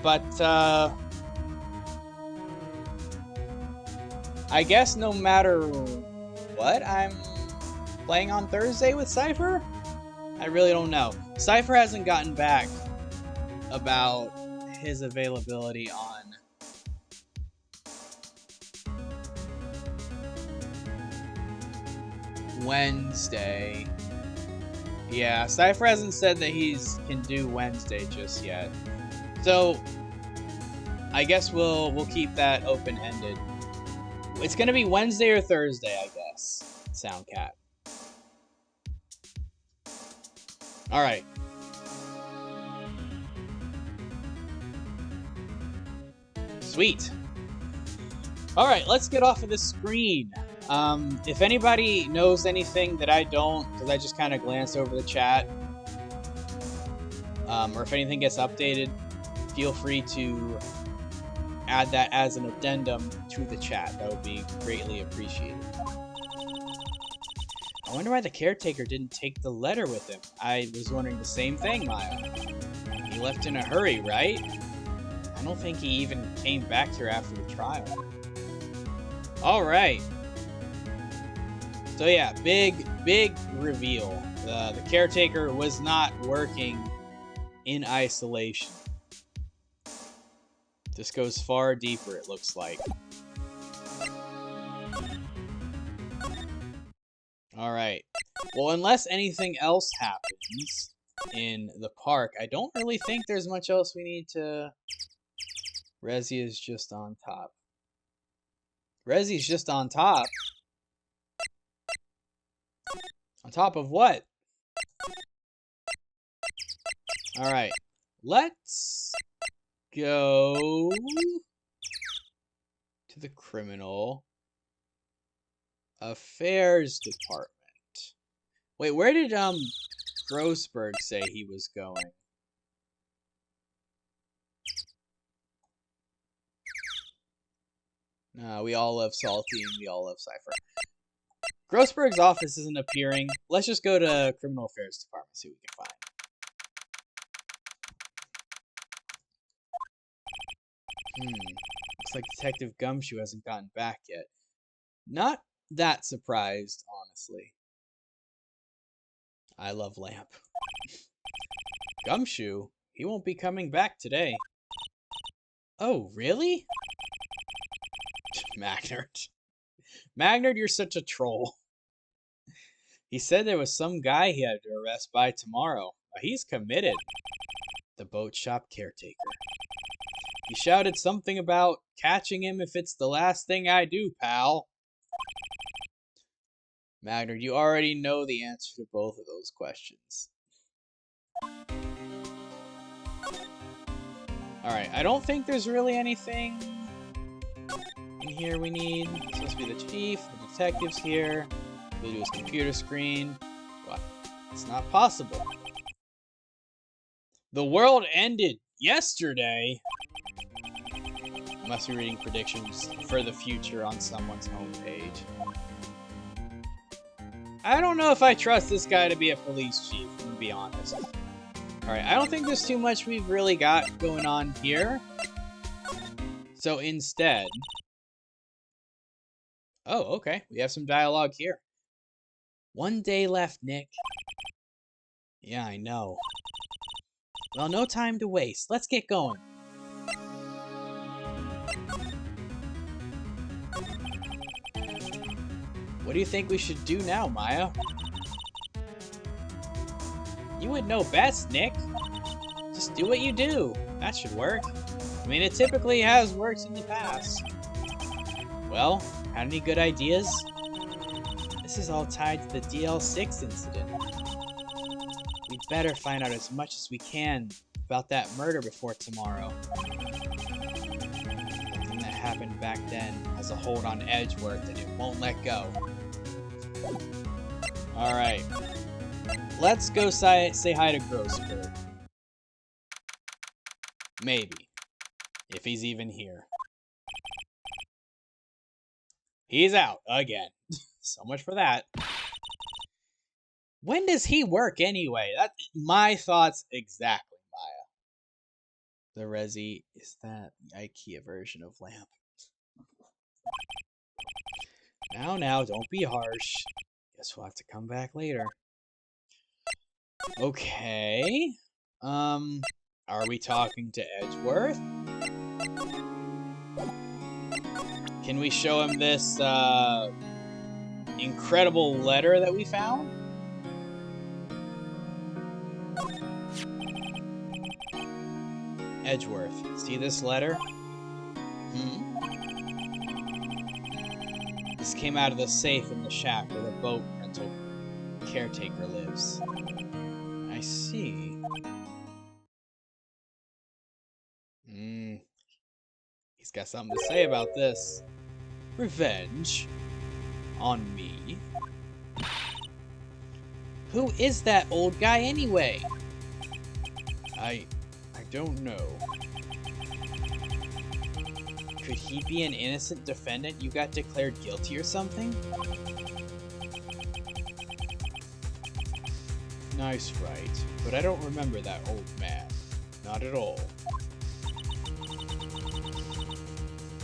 But, I guess no matter what, I'm playing on Thursday with Cypher? I really don't know. Cypher hasn't gotten back about his availability on Wednesday. Yeah, Cypher hasn't said that he's can do Wednesday just yet. So I guess we'll keep that open-ended. It's gonna be Wednesday or Thursday, I guess. Soundcat. Alright. Sweet. Alright, let's get off of this screen. If anybody knows anything that I don't, because I just kind of glanced over the chat, or if anything gets updated, feel free to add that as an addendum to the chat. That would be greatly appreciated. I wonder why the caretaker didn't take the letter with him. I was wondering the same thing, Maya. He left in a hurry, right? I don't think he even came back here after the trial. Alright. So yeah, big reveal. The caretaker was not working in isolation. This goes far deeper, it looks like. Alright. Well, unless anything else happens in the park, I don't really think there's much else we need to... Resi is just on top. Resi's just on top? On top of what? Alright. Let's go to the criminal affairs department. Wait, where did Grossberg say he was going? We all love Salty and we all love Cypher. Grossberg's office isn't appearing. Let's just go to criminal affairs department, see what we can find. Looks like Detective Gumshoe hasn't gotten back yet. Not that surprised, honestly. I love Lamp. Gumshoe? He won't be coming back today. Oh, really? Magnard. Magnard, you're such a troll. He said there was some guy he had to arrest by tomorrow. He's committed. The boat shop caretaker. He shouted something about catching him if it's the last thing I do, pal. Magnard, you already know the answer to both of those questions. Alright, I don't think there's really anything in here we need. It's supposed to be the chief, the detective's here. Go to his computer screen. What? It's not possible. The world ended yesterday. I must be reading predictions for the future on someone's homepage. I don't know if I trust this guy to be a police chief, to be honest. Alright, I don't think there's too much we've really got going on here. So instead... Oh, okay. We have some dialogue here. One day left, Nick. Yeah, I know. Well, no time to waste. Let's get going. What do you think we should do now, Maya? You would know best, Nick. Just do what you do. That should work. I mean, it typically has worked in the past. Well, had any good ideas? This is all tied to the DL6 incident. We'd better find out as much as we can about that murder before tomorrow. What in the happened back then has a hold on Edgeworth and it won't let go. Alright. Let's go say hi to Grossberg. Maybe. If he's even here. He's out again. So much for that. When does he work anyway? That's my thoughts exactly, Maya. The Resi is that the IKEA version of lamp. Now, don't be harsh. Guess we'll have to come back later. Okay. Are we talking to Edgeworth? Can we show him this, incredible letter that we found? Edgeworth, see this letter? This came out of the safe in the shack where the boat rental caretaker lives. I see. He's got something to say about this. Revenge? On me? Who is that old guy anyway? I don't know. Could he be an innocent defendant you got declared guilty or something? Nice, Wright, but I don't remember that old man. Not at all.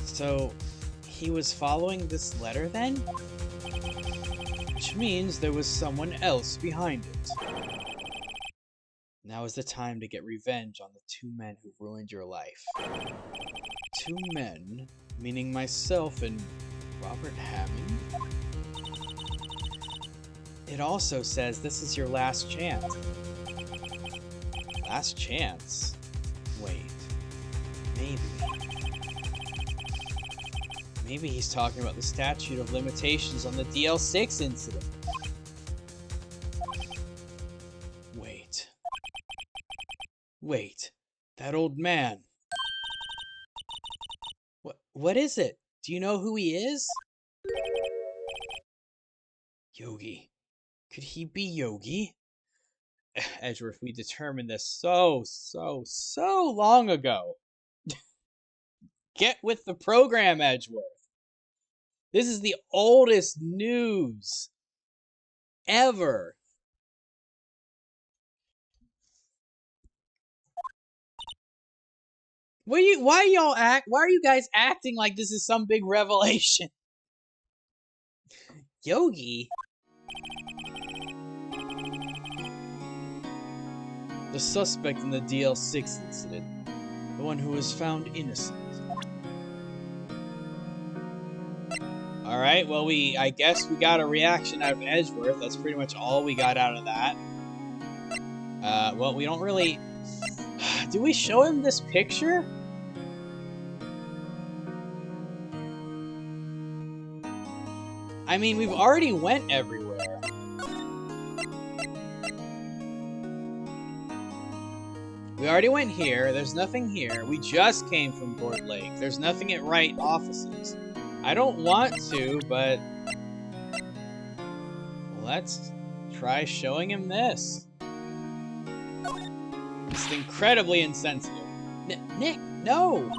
So, he was following this letter then? Which means there was someone else behind it. Now is the time to get revenge on the two men who ruined your life. Two men? Meaning myself and Robert Hammond? It also says this is your last chance. Last chance? Wait. Maybe he's talking about the statute of limitations on the DL6 incident. Wait. That old man. What is it? Do you know who he is? Yogi. Could he be Yogi? Edgeworth, we determined this so long ago. Get with the program, Edgeworth. This is the oldest news ever. Why are you guys acting like this is some big revelation? Yogi? The suspect in the DL6 incident. The one who was found innocent. Alright, well I guess we got a reaction out of Edgeworth. That's pretty much all we got out of that. Well, we don't really... Do we show him this picture? I mean, we've already went everywhere. We already went here. There's nothing here. We just came from Port Lake. There's nothing at Wright offices. I don't want to, but... Let's try showing him this. It's incredibly insensitive. Nick, no!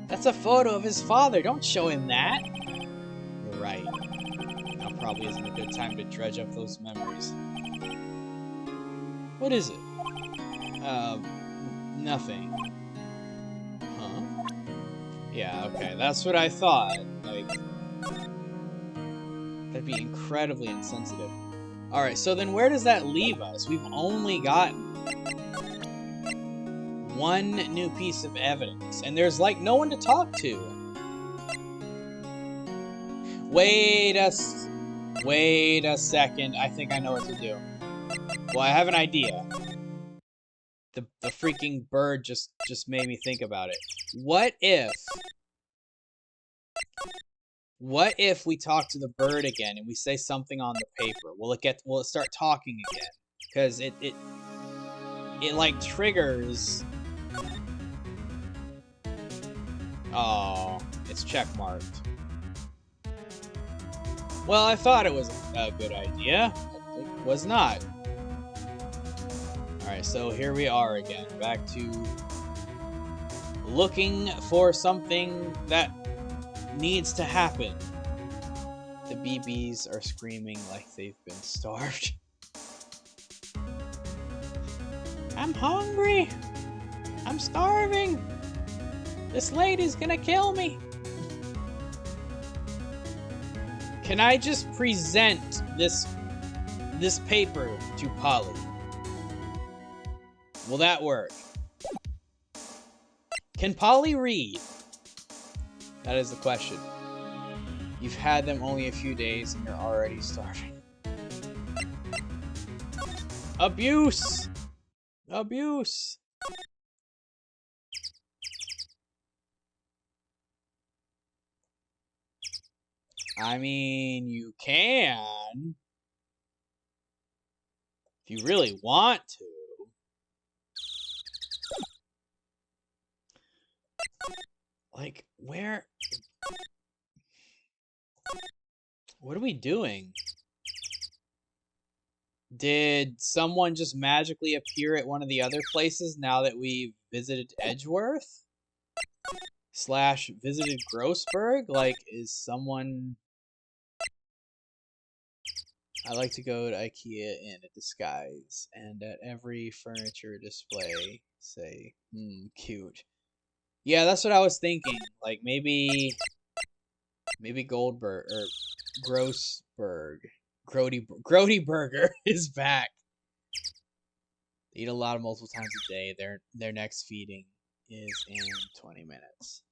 That's a photo of his father. Don't show him that. You're right. Now probably isn't a good time to dredge up those memories. What is it? Nothing. Huh? Yeah, okay, that's what I thought. Like, that'd be incredibly insensitive. Alright, so then where does that leave us? We've only gotten one new piece of evidence, and there's like no one to talk to. Wait a second. I think I know what to do. Well, I have an idea. The freaking bird just made me think about it. What if we talk to the bird again and we say something on the paper? Will it start talking again? Because it like triggers. Oh, it's checkmarked. Well, I thought it was a good idea. It was not. Alright, so here we are again. Back to looking for something that needs to happen. The BBs are screaming like they've been starved. I'm hungry. I'm starving. This lady's gonna kill me. Can I just present this paper to Polly? Will that work? Can Polly read? That is the question. You've had them only a few days and you're already starving. Abuse! Abuse! I mean, you can. If you really want to. Like, where? What are we doing? Did someone just magically appear at one of the other places now that we've visited Edgeworth? / visited Grossberg? Like, is someone... I like to go to IKEA in a disguise, and at every furniture display say, cute. Yeah, that's what I was thinking. Like, maybe Goldberg, or Grossberg. Grody Burger is back. They eat a lot of multiple times a day. Their next feeding is in 20 minutes.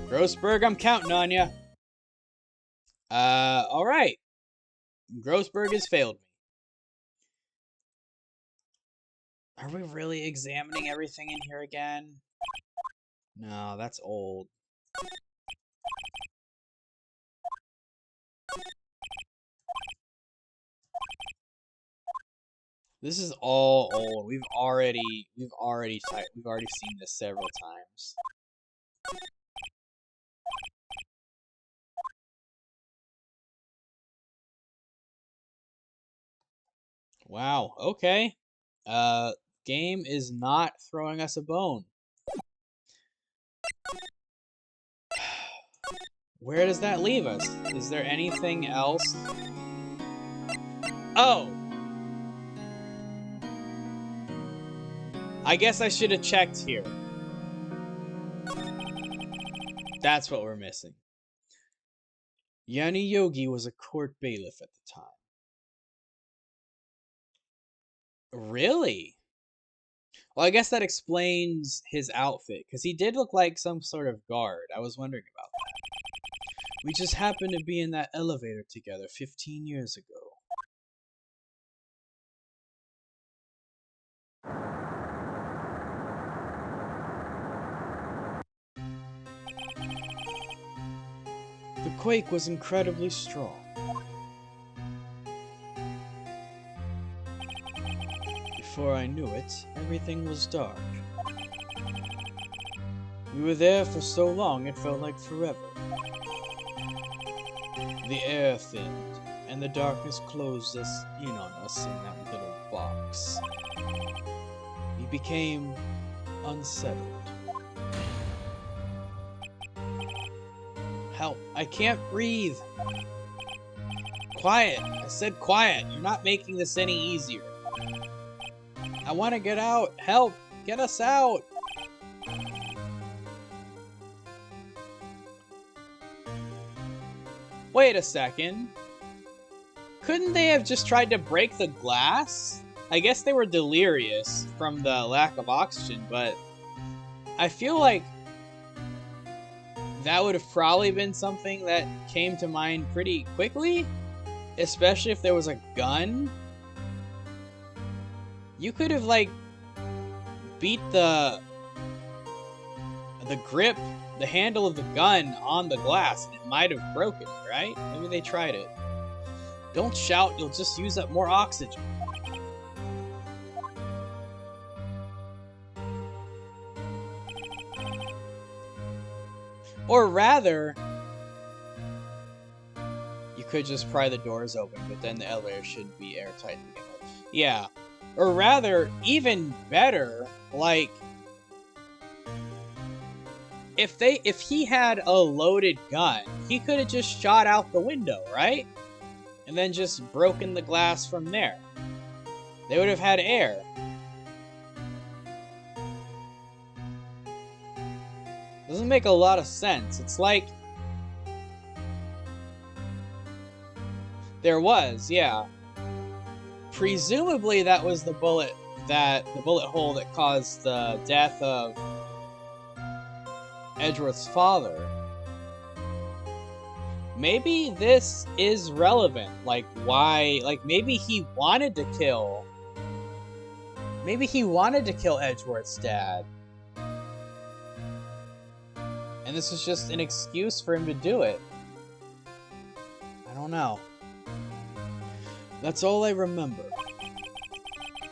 Grossberg, I'm counting on ya. Alright. Grossberg has failed me. Are we really examining everything in here again? No, that's old. This is all old. We've already seen this several times. Wow, okay. Game is not throwing us a bone. Where does that leave us? Is there anything else? Oh! I guess I should have checked here. That's what we're missing. Yanni Yogi was a court bailiff at the time. Really? Well, I guess that explains his outfit, because he did look like some sort of guard. I was wondering about that. We just happened to be in that elevator together 15 years ago. The quake was incredibly strong. Before I knew it, everything was dark. We were there for so long it felt like forever. The air thinned, and the darkness closed us in on us in that little box. We became unsettled. Help, I can't breathe. Quiet, I said quiet. You're not making this any easier. I want to get out. Help, get us out. Wait a second. Couldn't they have just tried to break the glass? I guess they were delirious from the lack of oxygen, but I feel like that would have probably been something that came to mind pretty quickly, especially if there was a gun. You could have, like, beat the grip, the handle of the gun on the glass, and it might have broken it, right? Maybe they tried it. Don't shout, you'll just use up more oxygen. Or rather, you could just pry the doors open, but then the elevator should be airtight. Yeah. Or rather, even better, like, if he had a loaded gun, he could have just shot out the window, right? And then just broken the glass from there. They would have had air. Doesn't make a lot of sense. It's like... There was, yeah. Presumably that was the bullet hole that caused the death of Edgeworth's father. Maybe this is relevant. Like, why... Like, maybe he wanted to kill... Maybe he wanted to kill Edgeworth's dad. And this is just an excuse for him to do it. I don't know. That's all I remember.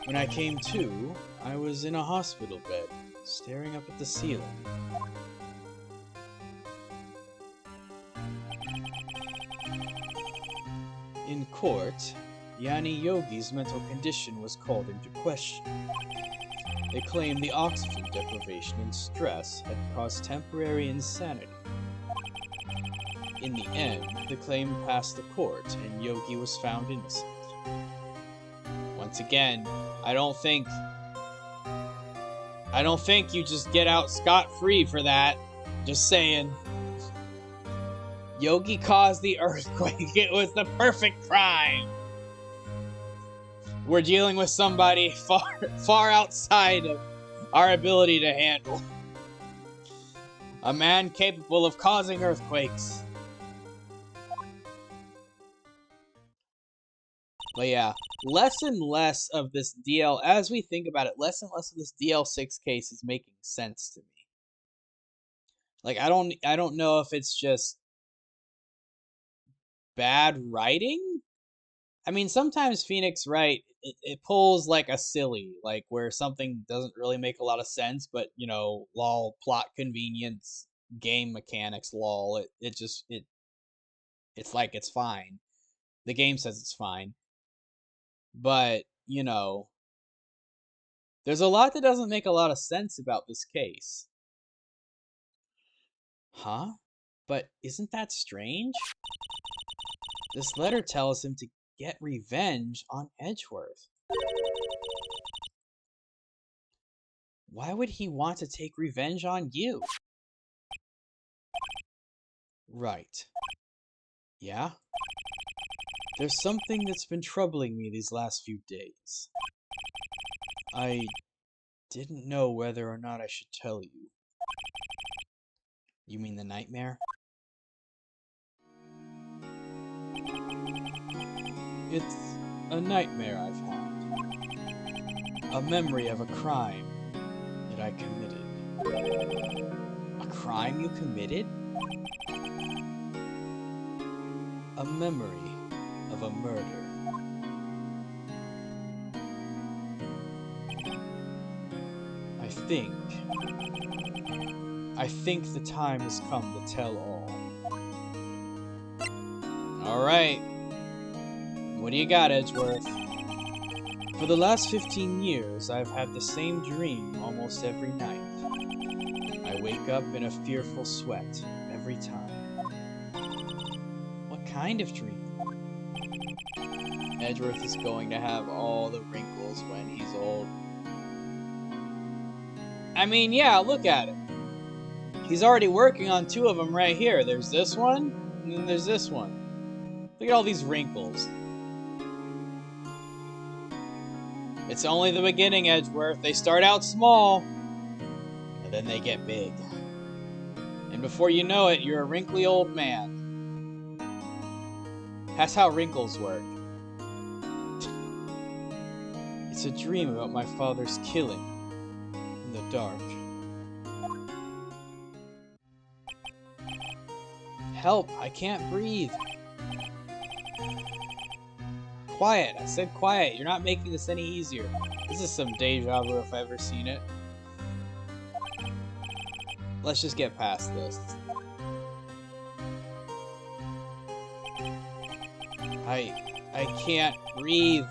When I came to, I was in a hospital bed, staring up at the ceiling. In court, Yanni Yogi's mental condition was called into question. They claimed the oxygen deprivation and stress had caused temporary insanity. In the end, the claim passed the court and Yogi was found innocent. Once again, I don't think you just get out scot-free for that. Just saying. Yogi caused the earthquake. It was the perfect crime. We're dealing with somebody far outside of our ability to handle. A man capable of causing earthquakes. But yeah, less and less of this as we think about it, less and less of this DL6 case is making sense to me. Like, I don't know if it's just bad writing. I mean, sometimes Phoenix Wright, it pulls like a silly, like where something doesn't really make a lot of sense, but you know, lol, plot convenience, game mechanics, lol, it's like it's fine. The game says it's fine. But, you know, there's a lot that doesn't make a lot of sense about this case. Huh? But isn't that strange? This letter tells him to get revenge on Edgeworth. Why would he want to take revenge on you? Right. Yeah? There's something that's been troubling me these last few days. I didn't know whether or not I should tell you. You mean the nightmare? It's a nightmare I've had. A memory of a crime that I committed. A crime you committed? A memory of a murder. I think the time has come to tell all. Alright. What do you got, Edgeworth? For the last 15 years, I've had the same dream almost every night. I wake up in a fearful sweat every time. What kind of dream? Edgeworth is going to have all the wrinkles when he's old. I mean, yeah, look at it. He's already working on 2 of them right here. There's this one, and then there's this one. Look at all these wrinkles. It's only the beginning, Edgeworth. They start out small, and then they get big. And before you know it, you're a wrinkly old man. That's how wrinkles work. It's a dream about my father's killing in the dark. Help! I can't breathe. Quiet. I said quiet. You're not making this any easier. This is some deja vu if I've ever seen it. Let's just get past this. I can't breathe.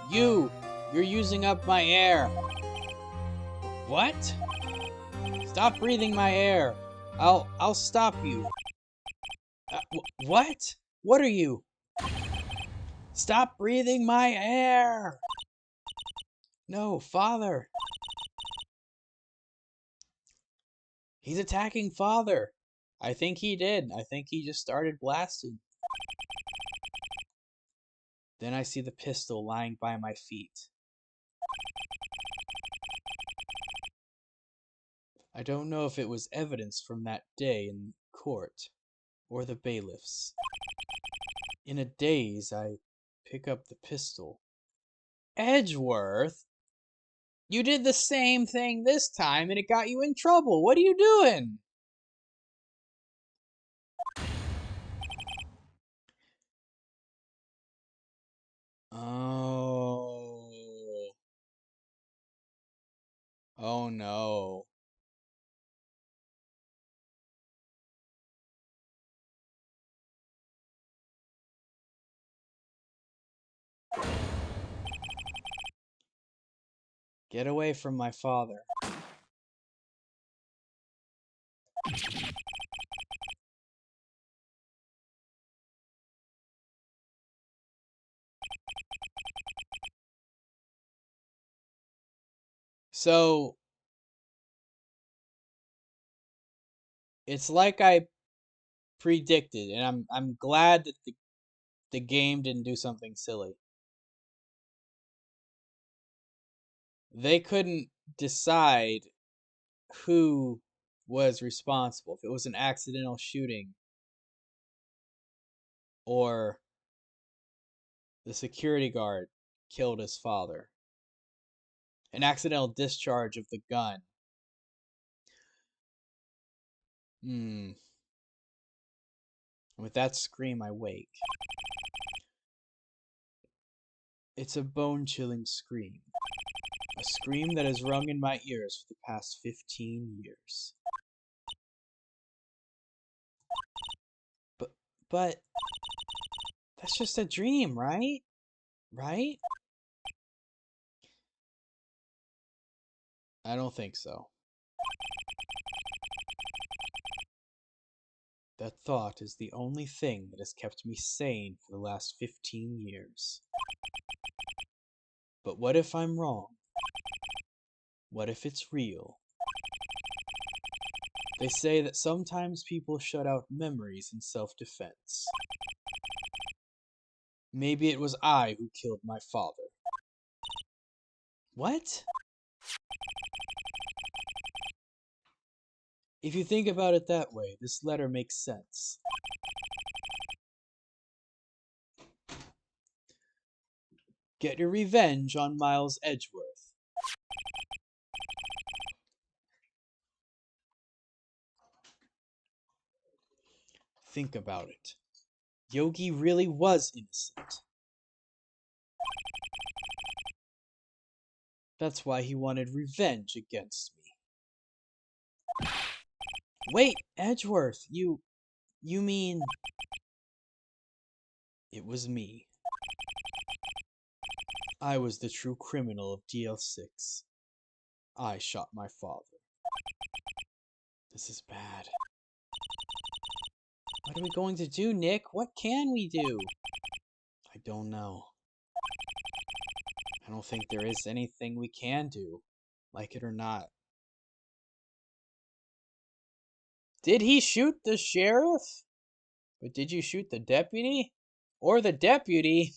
You're using up my air. What? Stop breathing my air. I'll stop you. What? What are you? Stop breathing my air. No, Father. He's attacking Father. I think he did. I think he just started blasting. Then I see the pistol lying by my feet. I don't know if it was evidence from that day in court or the bailiffs. In a daze, I pick up the pistol. Edgeworth? You did the same thing this time and it got you in trouble. What are you doing? Oh. Oh no. Get away from my father. So it's like I predicted, and I'm glad that the game didn't do something silly. They couldn't decide who was responsible, if it was an accidental shooting or the security guard killed his father. An accidental discharge of the gun. With that scream, I wake. It's a bone-chilling scream. A scream that has rung in my ears for the past 15 years. But that's just a dream, right? Right? I don't think so. That thought is the only thing that has kept me sane for the last 15 years. But what if I'm wrong? What if it's real? They say that sometimes people shut out memories in self-defense. Maybe it was I who killed my father. What? If you think about it that way, this letter makes sense. Get your revenge on Miles Edgeworth. Think about it. Yogi really was innocent. That's why he wanted revenge against me. Wait, Edgeworth, you mean... It was me. I was the true criminal of DL6. I shot my father. This is bad. What are we going to do, Nick? What can we do? I don't know. I don't think there is anything we can do, like it or not. Did he shoot the sheriff? But did you shoot the deputy? Or the deputy?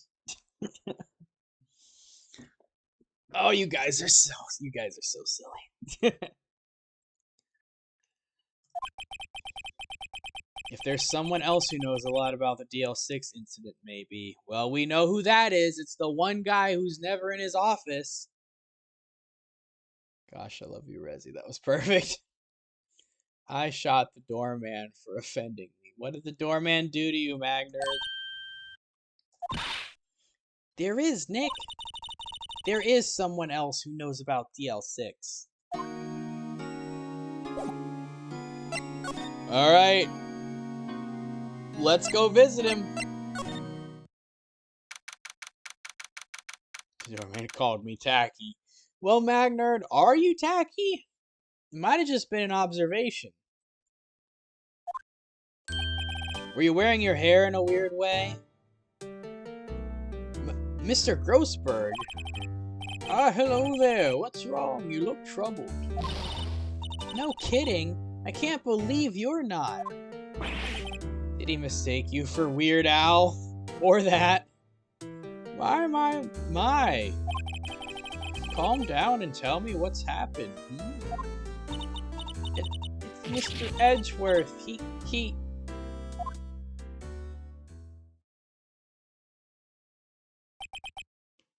Oh, you guys are so silly. If there's someone else who knows a lot about the DL6 incident, maybe. Well, we know who that is. It's the one guy who's never in his office. Gosh, I love you, Rezzy. That was perfect. I shot the doorman for offending me. What did the doorman do to you, Magnerd? There is, Nick. There is someone else who knows about DL6. Alright. Let's go visit him. The doorman called me tacky. Well, Magnard, are you tacky? It might have just been an observation. Were you wearing your hair in a weird way? Mr. Grossberg? Ah, hello there. What's wrong? You look troubled. No kidding. I can't believe you're not. Did he mistake you for Weird Al? Or that? My. Calm down and tell me what's happened. It's Mr. Edgeworth. He...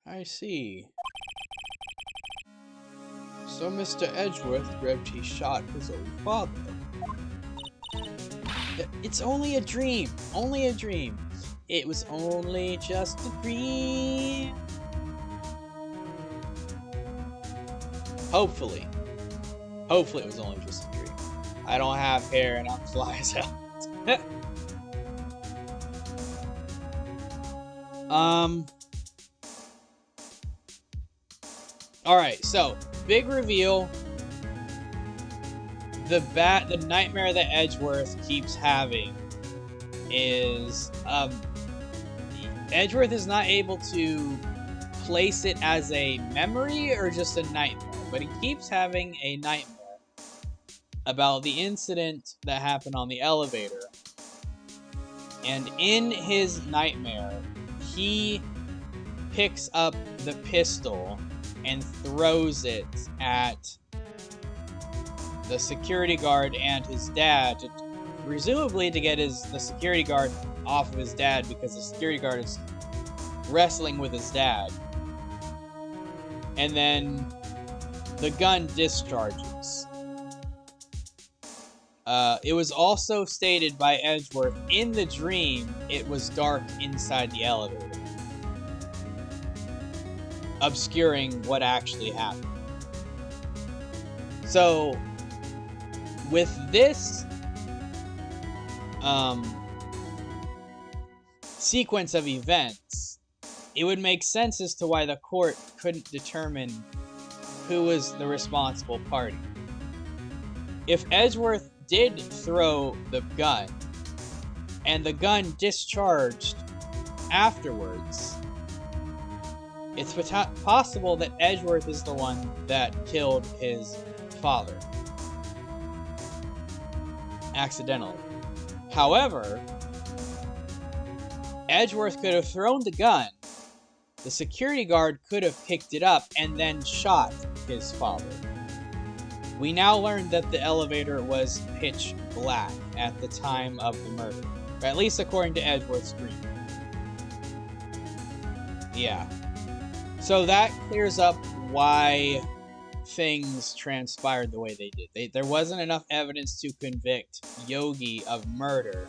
I see. So Mr. Edgeworth dreamt he shot his own father. It's only a dream. Only a dream. It was only just a dream. Hopefully. Hopefully it was only just a dream. I don't have hair and I'm fly as hell. Alright, so, big reveal. The nightmare that Edgeworth keeps having is, Edgeworth is not able to place it as a memory or just a nightmare, but he keeps having a nightmare about the incident that happened on the elevator. And in his nightmare, he picks up the pistol and throws it at the security guard and his dad, presumably to get the security guard off of his dad, because the security guard is wrestling with his dad. And then the gun discharges. It was also stated by Edgeworth in the dream it was dark inside the elevator, obscuring what actually happened. So, with this sequence of events, it would make sense as to why the court couldn't determine who was the responsible party. If Edgeworth did throw the gun, and the gun discharged afterwards, it's possible that Edgeworth is the one that killed his father. Accidentally. However, Edgeworth could have thrown the gun, the security guard could have picked it up, and then shot his father. We now learned that the elevator was pitch black at the time of the murder. Or at least according to Edgeworth's dream. Yeah. So that clears up why things transpired the way they did. There wasn't enough evidence to convict Yogi of murder,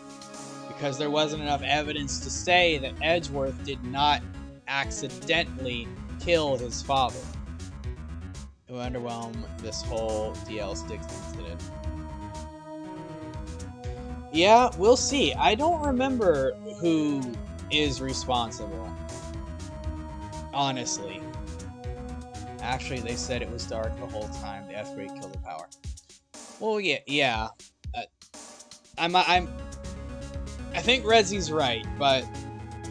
because there wasn't enough evidence to say that Edgeworth did not accidentally kill his father. Who underwhelmed this whole DL6 incident. Yeah, we'll see. I don't remember who is responsible. Honestly. Actually, they said it was dark the whole time. The F-Ray killed the power. Well, yeah. I think Rezzy's right, but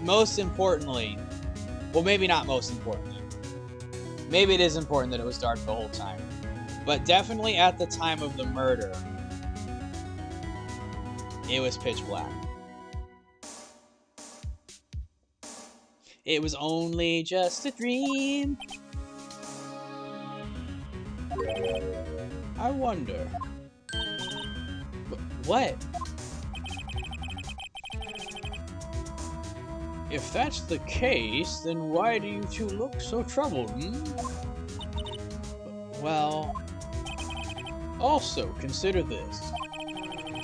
most importantly, well, maybe not most importantly. Maybe it is important that it was dark the whole time. But definitely at the time of the murder, it was pitch black. It was only just a dream. I wonder. What? If that's the case, then why do you two look so troubled, Well... Also, consider this.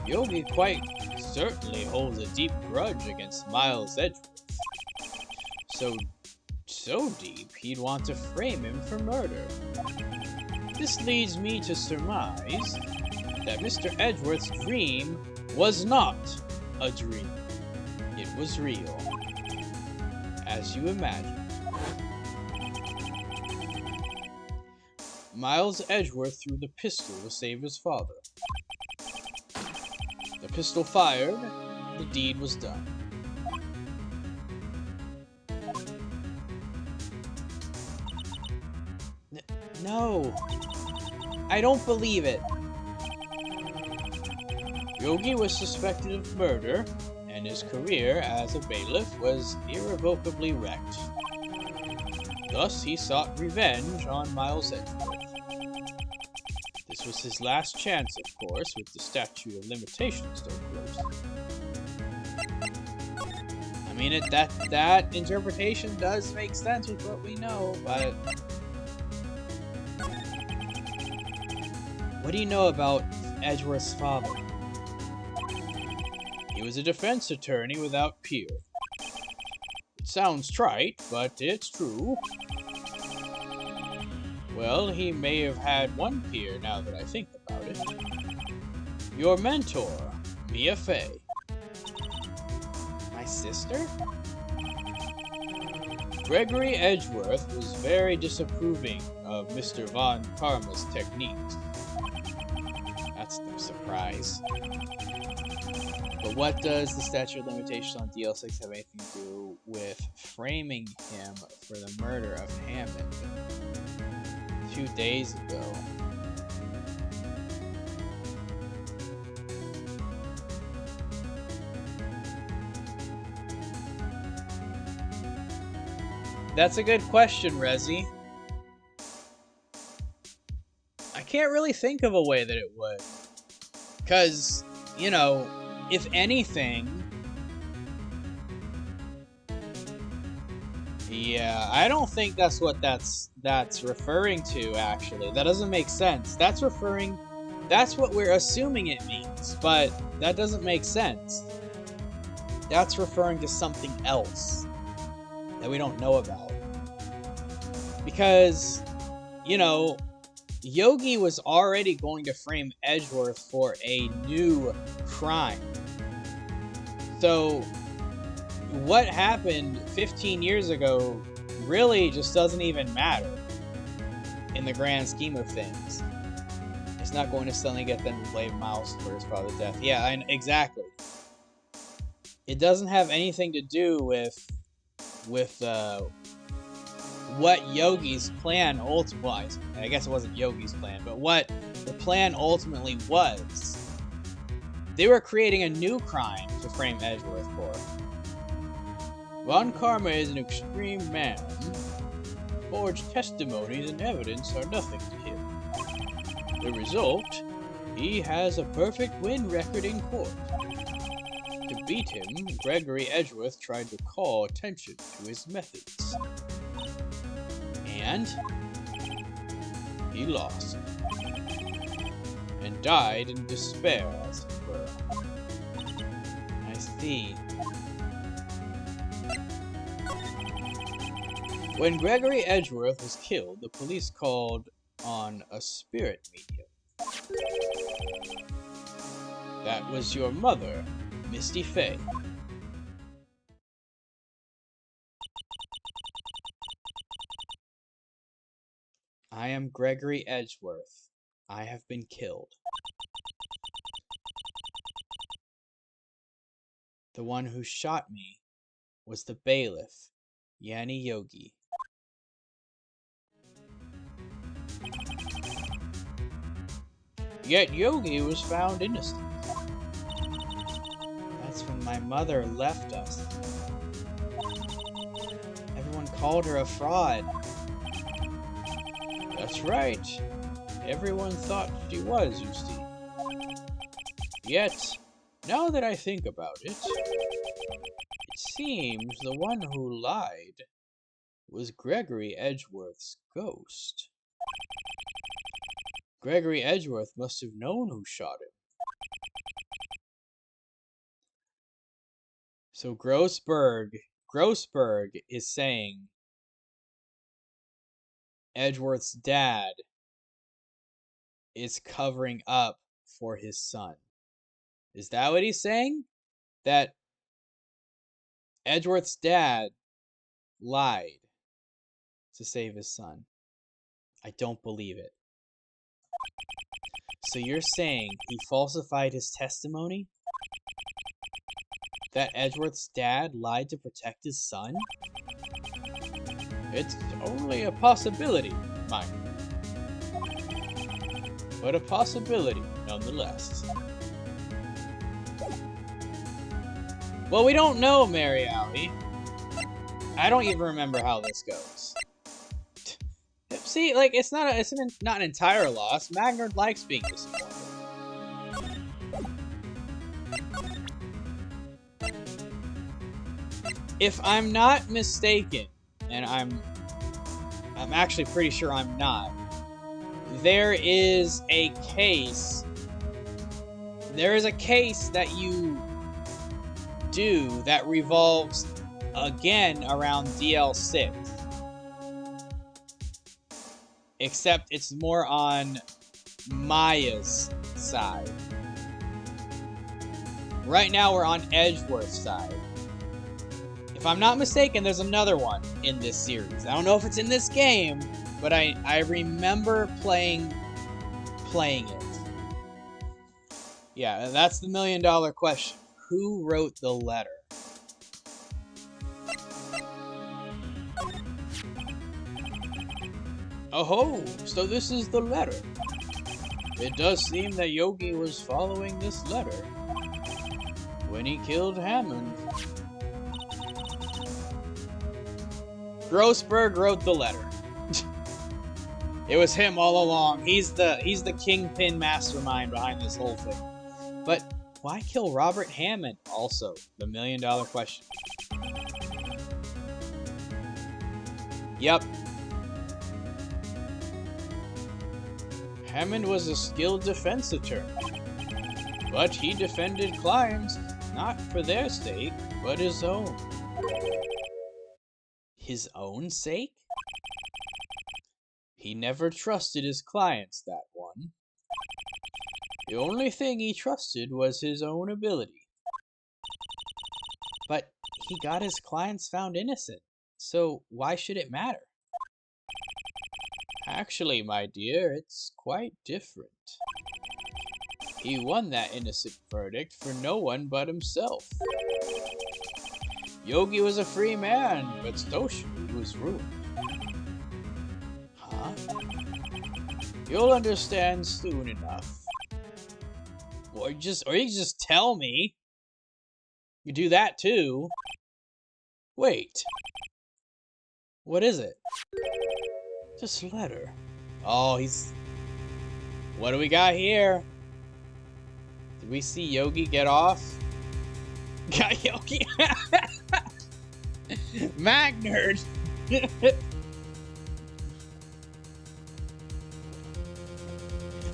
Yogi quite certainly holds a deep grudge against Miles Edgeworth. So deep he'd want to frame him for murder. This leads me to surmise that Mr. Edgeworth's dream was not a dream. It was real, as you imagined. Miles Edgeworth threw the pistol to save his father. The pistol fired, the deed was done. No, I don't believe it. Yogi was suspected of murder, and his career as a bailiff was irrevocably wrecked. Thus, he sought revenge on Miles Edgeworth. This was his last chance, of course, with the statute of limitations still closed. I mean, that interpretation does make sense with what we know, but what do you know about Edgeworth's father? He was a defense attorney without peer. It sounds trite, but it's true. Well, he may have had one peer now that I think about it. Your mentor, Mia Fey. My sister? Gregory Edgeworth was very disapproving of Mr. Von Karma's techniques. That's no surprise. But what does the statute of limitations on DL6 have anything to do with framing him for the murder of Hammond 2 days ago? That's a good question, Rezi. I can't really think of a way that it would. Because, you know, if anything... Yeah, I don't think that's what that's referring to, actually. That doesn't make sense. That's what we're assuming it means, but that doesn't make sense. That's referring to something else that we don't know about. Because, you know, Yogi was already going to frame Edgeworth for a new crime. So, what happened 15 years ago really just doesn't even matter in the grand scheme of things. It's not going to suddenly get them to blame Miles for his father's death. Yeah, exactly. It doesn't have anything to do with what Yogi's plan ultimately was. I guess it wasn't Yogi's plan, but what the plan ultimately was. They were creating a new crime to frame Edgeworth for. Von Karma is an extreme man. Forged testimonies and evidence are nothing to him. The result, he has a perfect win record in court. To beat him, Gregory Edgeworth tried to call attention to his methods. And he lost. And died in despair, as it were. I see. When Gregory Edgeworth was killed, the police called on a spirit medium. That was your mother, Misty Fey. I am Gregory Edgeworth. I have been killed. The one who shot me was the bailiff, Yanni Yogi. Yet Yogi was found innocent. That's when my mother left us. Everyone called her a fraud. That's right. Everyone thought she was, you see. Yet, now that I think about it, it seems the one who lied was Gregory Edgeworth's ghost. Gregory Edgeworth must have known who shot him. So Grossberg is saying Edgeworth's dad is covering up for his son. Is that what he's saying? That Edgeworth's dad lied to save his son? I don't believe it. So you're saying he falsified his testimony? That Edgeworth's dad lied to protect his son? It's only a possibility, Mike. But a possibility, nonetheless. Well, we don't know, Mary Alley. I don't even remember how this goes. See, like, it's not an entire loss. Magnard likes being disappointed. If I'm not mistaken, and I'm actually pretty sure I'm not, there is a case that you do that revolves again around DL6. Except it's more on Maya's side. Right now we're on Edgeworth's side. If I'm not mistaken, there's another one in this series. I don't know if it's in this game, but I remember playing it. Yeah, that's the $1 million question. Who wrote the letter? Oh, so this is the letter. It does seem that Yogi was following this letter when he killed Hammond. Grossberg wrote the letter. It was him all along. He's the kingpin mastermind behind this whole thing. But why kill Robert Hammond? Also, the $1 million question. Yep. Hammond was a skilled defense attorney, but he defended clients not for their sake, but his own. His own sake? He never trusted his clients, that one. The only thing he trusted was his own ability. But he got his clients found innocent, so why should it matter? Actually, my dear, it's quite different. He won that innocent verdict for no one but himself. Yogi was a free man, but Stoshi was ruined. Huh? You'll understand soon enough. Or you just tell me. You do that too. Wait. What is it? This letter. Oh, he's... What do we got here? Did we see Yogi get off? Got Yogi. Magnard.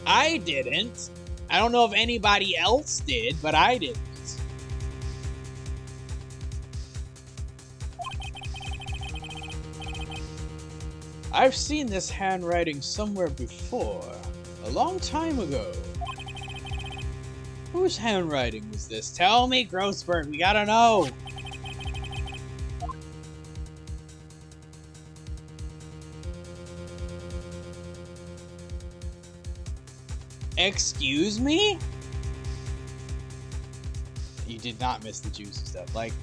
I didn't. I don't know if anybody else did, but I didn't. I've seen this handwriting somewhere before. A long time ago. Whose handwriting was this? Tell me, Grossberg. We gotta know. Excuse me? You did not miss the juicy stuff. Like,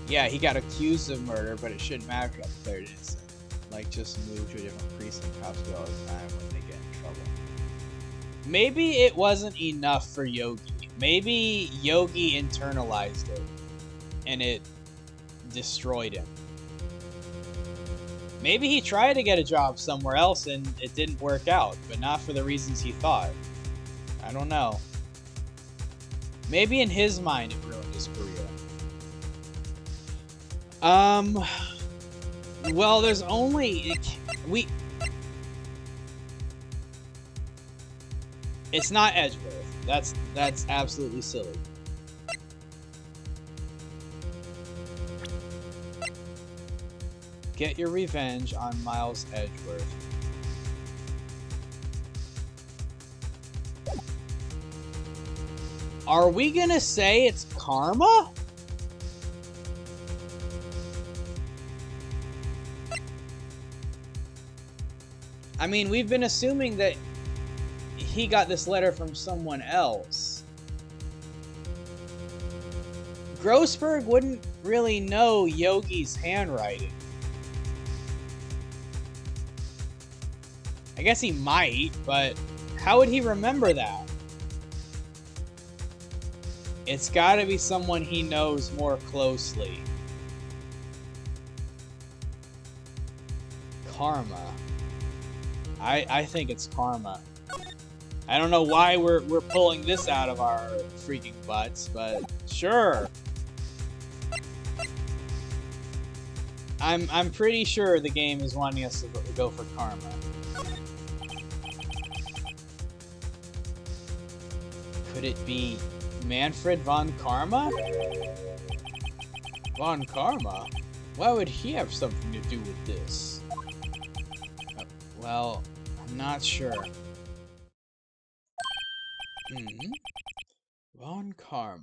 yeah, he got accused of murder, but it shouldn't matter if he got declared innocent. Like, just move to a different precinct. Cops do all the time when they get in trouble. Maybe it wasn't enough for Yogi. Maybe Yogi internalized it, and it destroyed him. Maybe he tried to get a job somewhere else, and it didn't work out, but not for the reasons he thought. I don't know. Maybe in his mind it ruined his career. Well, there's only... It's not Edgeworth. That's absolutely silly. Get your revenge on Miles Edgeworth. Are we gonna say it's karma? I mean, we've been assuming that he got this letter from someone else. Grossberg wouldn't really know Yogi's handwriting. I guess he might, but how would he remember that? It's gotta be someone he knows more closely. Karma. I think it's karma. I don't know why we're pulling this out of our freaking butts, but sure. I'm pretty sure the game is wanting us to go for karma. Could it be Manfred von Karma? Von Karma? Why would he have something to do with this? Well, I'm not sure. Von Karma.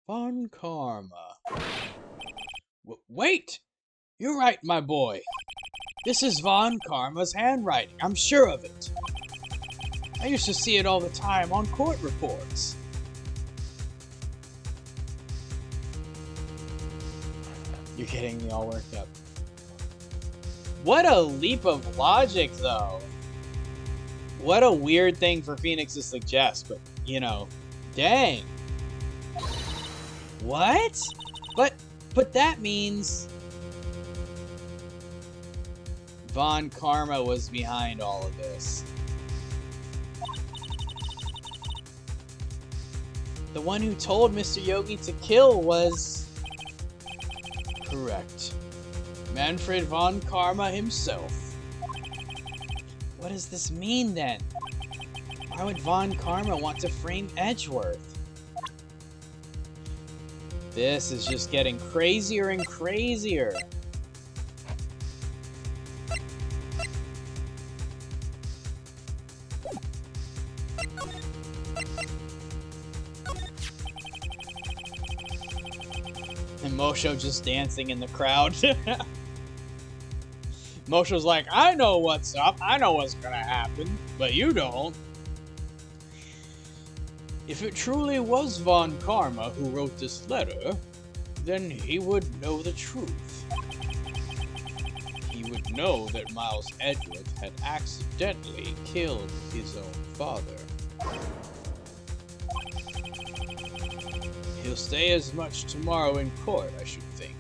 Von Karma. Wait! You're right, my boy. This is Von Karma's handwriting. I'm sure of it. I used to see it all the time on court reports. You're getting me all worked up. What a leap of logic, though. What a weird thing for Phoenix to suggest, but, you know, dang. What? But that means Von Karma was behind all of this. The one who told Mr. Yogi to kill was correct. Manfred von Karma himself. What does this mean then? Why would Von Karma want to frame Edgeworth? This is just getting crazier and crazier. And Mosho just dancing in the crowd. Mosho's like, I know what's up. I know what's gonna happen. But you don't. If it truly was Von Karma who wrote this letter, then he would know the truth. He would know that Miles Edgeworth had accidentally killed his own father. He'll say as much tomorrow in court, I should think.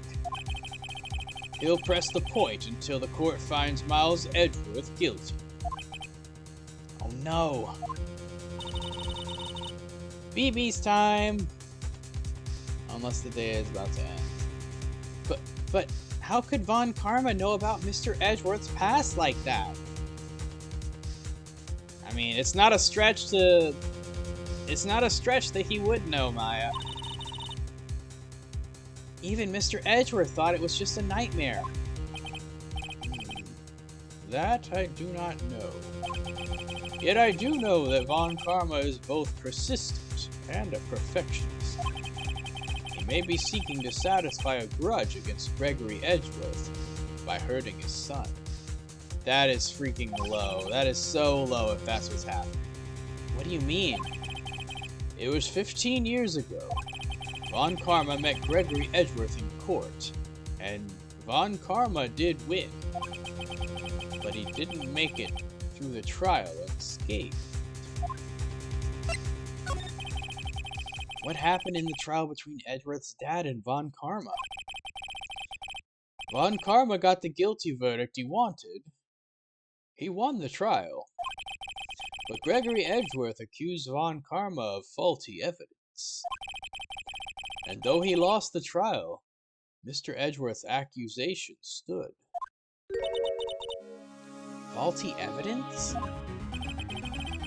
He'll press the point until the court finds Miles Edgeworth guilty. Oh no. BB's time! Unless the day is about to end. But how could Von Karma know about Mr. Edgeworth's past like that? I mean, it's not a stretch that he would know, Maya. Even Mr. Edgeworth thought it was just a nightmare. That I do not know. Yet I do know that Von Karma is both persistent and a perfectionist. He may be seeking to satisfy a grudge against Gregory Edgeworth by hurting his son. That is freaking low. That is so low if that's what's happening. What do you mean? It was 15 years ago. Von Karma met Gregory Edgeworth in court, and Von Karma did win. But he didn't make it through the trial and escaped. What happened in the trial between Edgeworth's dad and Von Karma? Von Karma got the guilty verdict he wanted. He won the trial. But Gregory Edgeworth accused Von Karma of faulty evidence. And though he lost the trial, Mr. Edgeworth's accusation stood. Faulty evidence?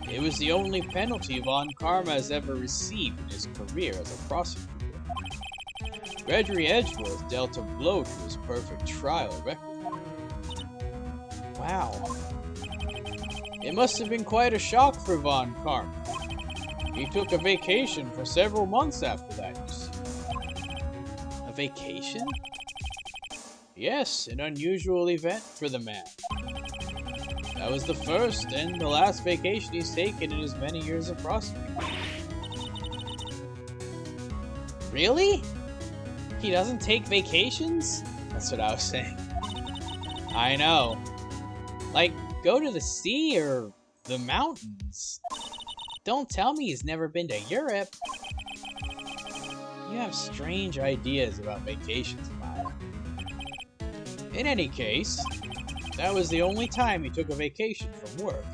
It was the only penalty Von Karma has ever received in his career as a prosecutor. Gregory Edgeworth dealt a blow to his perfect trial record. Wow. It must have been quite a shock for Von Karma. He took a vacation for several months after that, you see. A vacation? Yes, an unusual event for the man. That was the first and the last vacation he's taken in his many years of prospering. Really? He doesn't take vacations? That's what I was saying. I know. Like, go to the sea or the mountains. Don't tell me he's never been to Europe. You have strange ideas about vacations, Maya. In any case, that was the only time he took a vacation from work.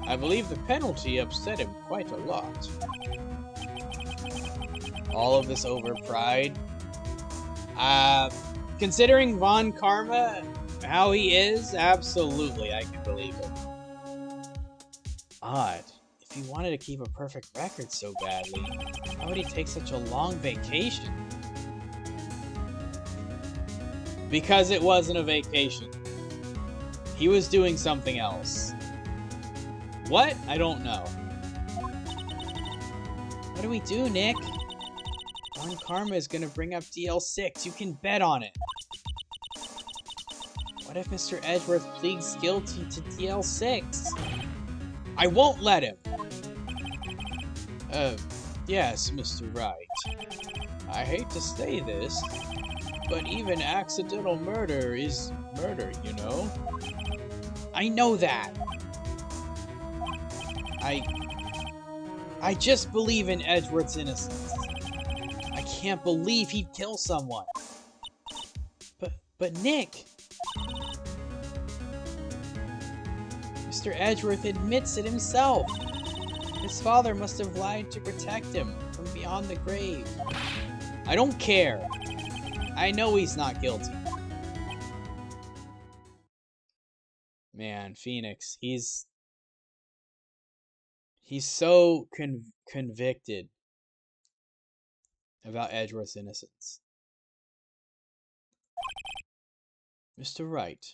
I believe the penalty upset him quite a lot. All of this over pride. Considering Von Karma, how he is, absolutely, I can believe it. Odd. If he wanted to keep a perfect record so badly, why would he take such a long vacation? Because it wasn't a vacation. He was doing something else. What? I don't know. What do we do, Nick? Von Karma is gonna bring up DL6. You can bet on it. What if Mr. Edgeworth pleads guilty to DL6? I won't let him. Yes, Mr. Wright. I hate to say this, but even accidental murder is murder, you know? I know that. I just believe in Edgeworth's innocence. I can't believe he'd kill someone. But Nick... Mr. Edgeworth admits it himself. His father must have lied to protect him from beyond the grave. I don't care. I know he's not guilty. Man, Phoenix, he's so convicted about Edgeworth's innocence. Mr. Wright,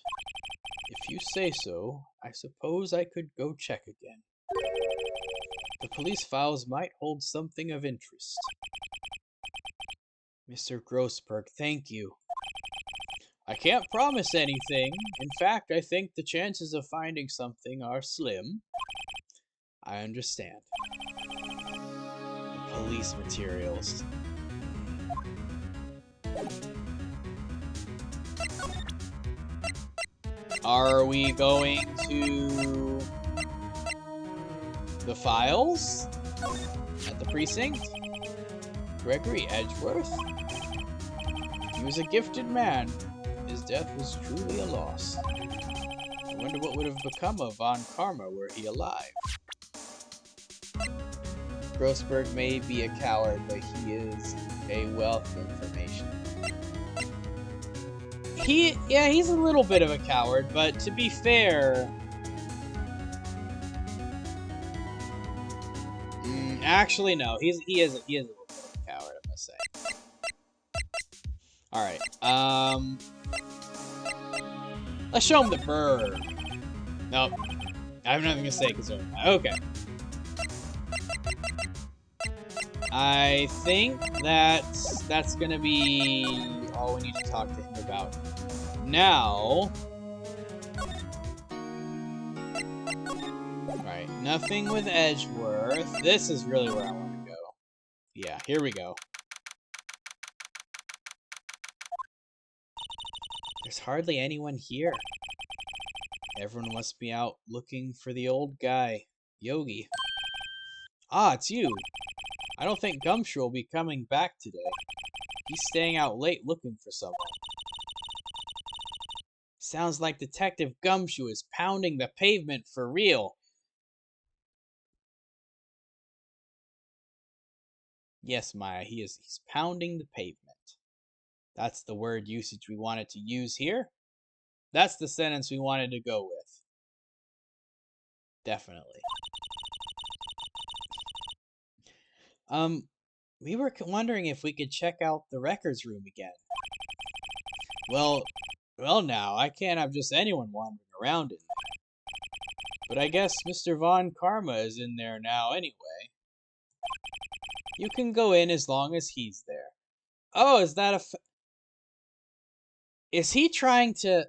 if you say so, I suppose I could go check again. The police files might hold something of interest. Mr. Grossberg, thank you. I can't promise anything. In fact, I think the chances of finding something are slim. I understand. The police materials. Are we going to the files at the precinct? Gregory Edgeworth? He was a gifted man. His death was truly a loss. I wonder what would have become of Von Karma were he alive. Grossberg may be a coward, but he is a wealth of information. He's a little bit of a coward, but to be fair... actually, no. He is a little bit of a coward, I must say. Alright, let's show him the bird. Nope. I have nothing to say concerning that. Okay. I think that's gonna be all we need to talk to him about. Now... Right, nothing with Edgeworth. This is really where I want to go. Yeah, here we go. There's hardly anyone here. Everyone must be out looking for the old guy, Yogi. Ah, it's you. I don't think Gumshoe will be coming back today. He's staying out late looking for someone. Sounds like Detective Gumshoe is pounding the pavement for real. Yes, Maya, he's pounding the pavement. That's the word usage we wanted to use here. That's the sentence we wanted to go with. Definitely. We were wondering if we could check out the records room again. Well now, I can't have just anyone wandering around in there. But I guess Mr. Von Karma is in there now anyway. You can go in as long as he's there. Oh, is that a... Is he trying to...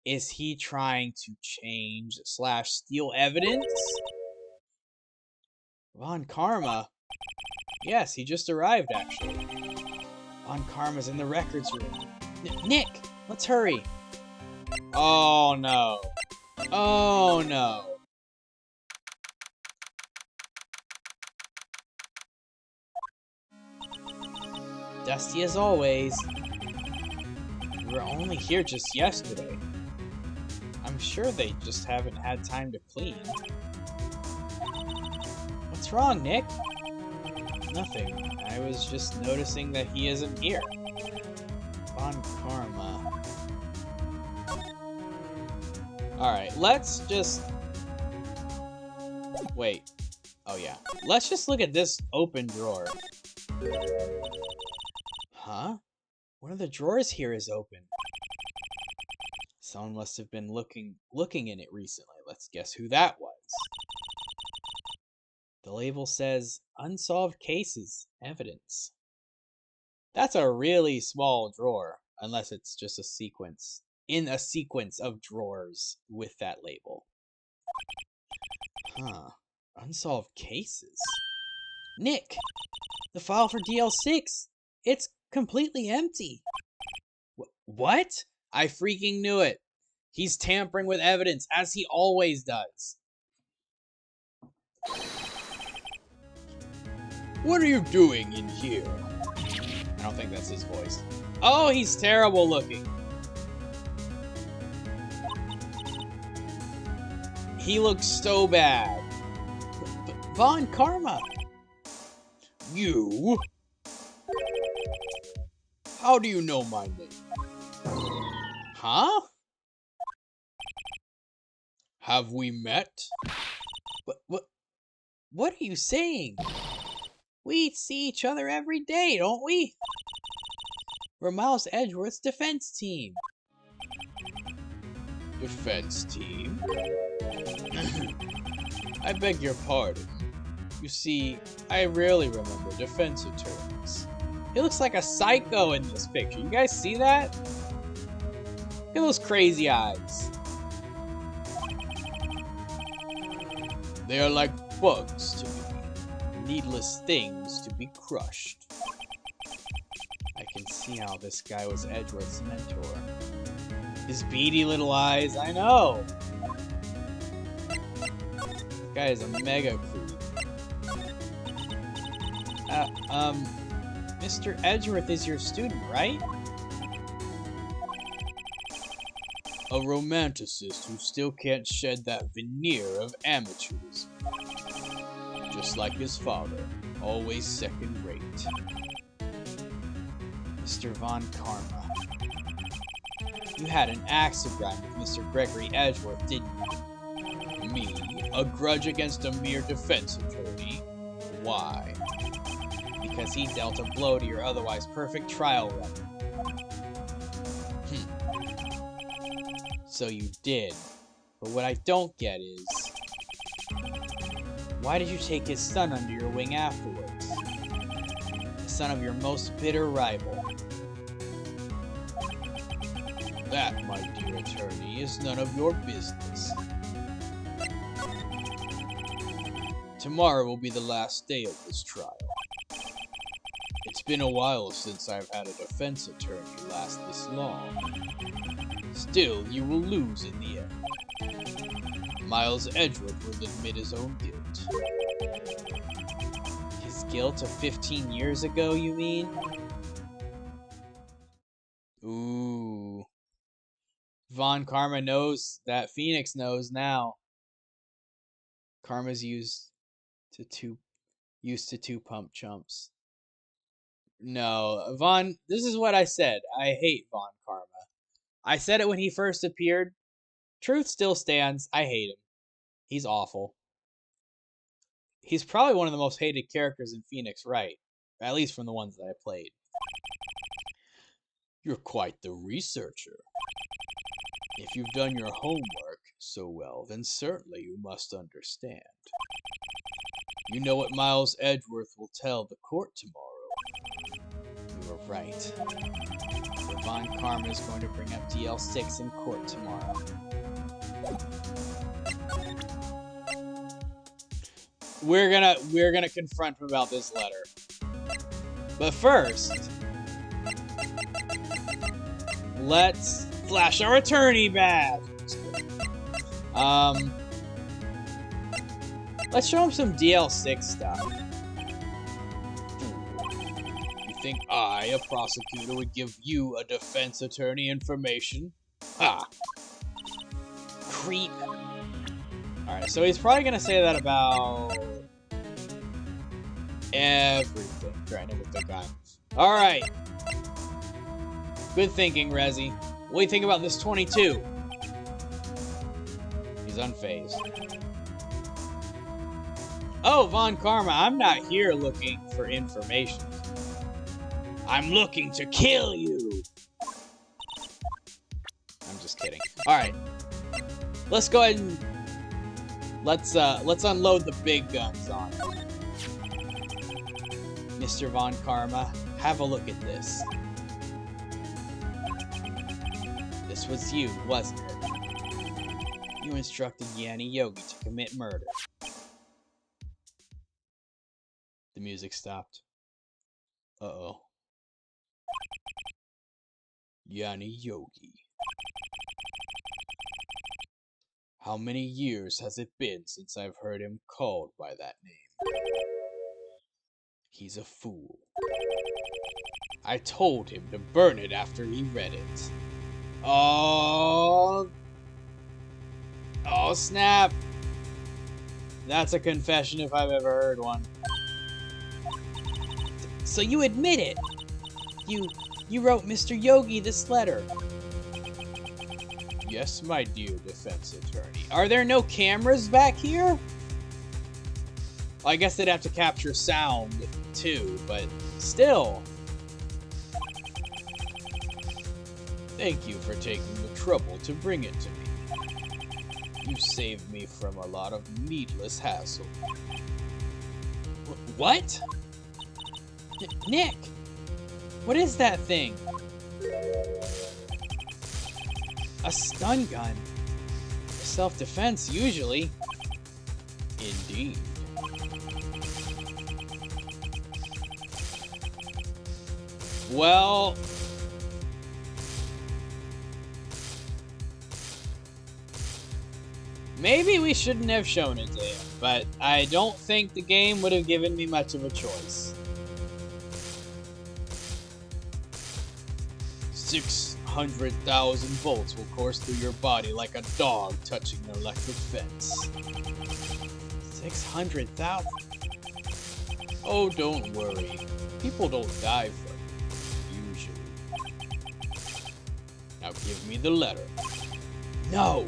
Is he trying to change / steal evidence? Von Karma? Yes, he just arrived, actually. Von Karma's in the records room. Nick, let's hurry. Oh, no. Oh, no. Dusty as always. We were only here just yesterday. I'm sure they just haven't had time to clean. What's wrong, Nick? Nothing. I was just noticing that he isn't here. Von Karma. Alright, let's just... Wait. Oh, yeah. Let's just look at this open drawer. Huh? One of the drawers here is open. Someone must have been looking in it recently. Let's guess who that was. The label says, Unsolved Cases, Evidence. That's a really small drawer, unless it's just a sequence. In a sequence of drawers with that label. Huh. Unsolved Cases? Nick! The file for DL6! It's completely empty! What? I freaking knew it! He's tampering with evidence, as he always does. What are you doing in here? I don't think that's his voice. Oh, he's terrible looking. He looks so bad. Von Karma! You? How do you know my name? Huh? Have we met? What are you saying? We see each other every day, don't we? We're Miles Edgeworth's defense team. Defense team? I beg your pardon. You see, I rarely remember defense attorneys. He looks like a psycho in this picture. You guys see that? Look at those crazy eyes. They are like bugs to me. Needless things to be crushed. I can see how this guy was Edgeworth's mentor. His beady little eyes, I know! This guy is a mega creep. Mr. Edgeworth is your student, right? A romanticist who still can't shed that veneer of amateurism. Just like his father, always second rate. Mr. Von Karma. You had an axe to grind with Mr. Gregory Edgeworth, didn't you? Me? A grudge against a mere defense attorney? Why? Because he dealt a blow to your otherwise perfect trial record. So you did. But what I don't get is... why did you take his son under your wing afterwards? The son of your most bitter rival. That, my dear attorney, is none of your business. Tomorrow will be the last day of this trial. It's been a while since I've had a defense attorney last this long. Still, you will lose in the end. Miles Edgeworth will admit his own guilt. His guilt of 15 years ago, you mean? Ooh. Von Karma knows that Phoenix knows now. Karma's used to two pump chumps. No, this is what I said. I hate Von Karma. I said it when he first appeared. Truth still stands. I hate him. He's awful. He's probably one of the most hated characters in Phoenix Wright. At least from the ones that I played. You're quite the researcher. If you've done your homework so well, then certainly you must understand. You know what Miles Edgeworth will tell the court tomorrow. You were right. Von Karma is going to bring up DL6 in court tomorrow. We're gonna confront him about this letter. But first, let's flash our attorney badge. Let's show him some DL6 stuff. You think I, a prosecutor, would give you, a defense attorney, information? Ha! Creep. Alright, so he's probably gonna say that about everything. Trying to get the guy. Alright. Good thinking, Rezi. What do you think about this 22? He's unfazed. Oh, Von Karma, I'm not here looking for information. I'm looking to kill you. I'm just kidding. Alright. Let's go ahead and let's unload the big guns on him. Mr. Von Karma, have a look at this. This was you, wasn't it? You instructed Yanni Yogi to commit murder. The music stopped. Uh-oh. Yanni Yogi. How many years has it been since I've heard him called by that name? He's a fool. I told him to burn it after he read it. Oh... Oh, snap! That's a confession if I've ever heard one. So you admit it! You wrote Mr. Yogi this letter. Yes, my dear defense attorney. Are there no cameras back here? Well, I guess they'd have to capture sound, too, but still. Thank you for taking the trouble to bring it to me. You saved me from a lot of needless hassle. What? Nick! What is that thing? A stun gun. Self-defense, usually. Indeed. Well... maybe we shouldn't have shown it to him, but I don't think the game would have given me much of a choice. 600,000 volts will course through your body like a dog touching an electric fence. 600,000? Oh, don't worry. People don't die from it, usually. Now give me the letter. No!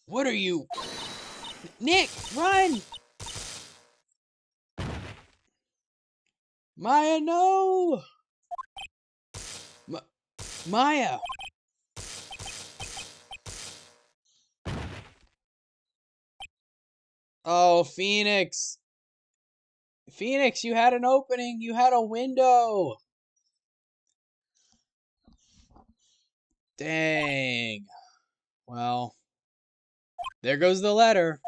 What are you... Nick, run! Maya, no! Maya! Oh, Phoenix! Phoenix, you had an opening! You had a window! Dang. Well... there goes the letter.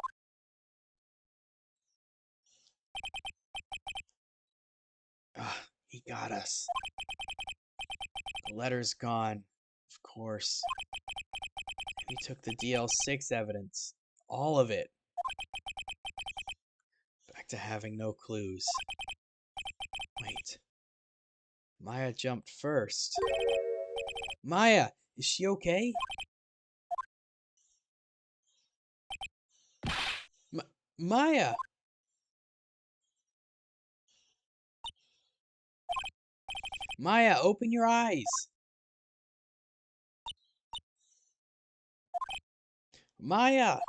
He got us. The letter's gone. Of course. He took the DL6 evidence. All of it. Back to having no clues. Wait. Maya jumped first. Maya, is she okay? Maya! Maya, open your eyes! Maya!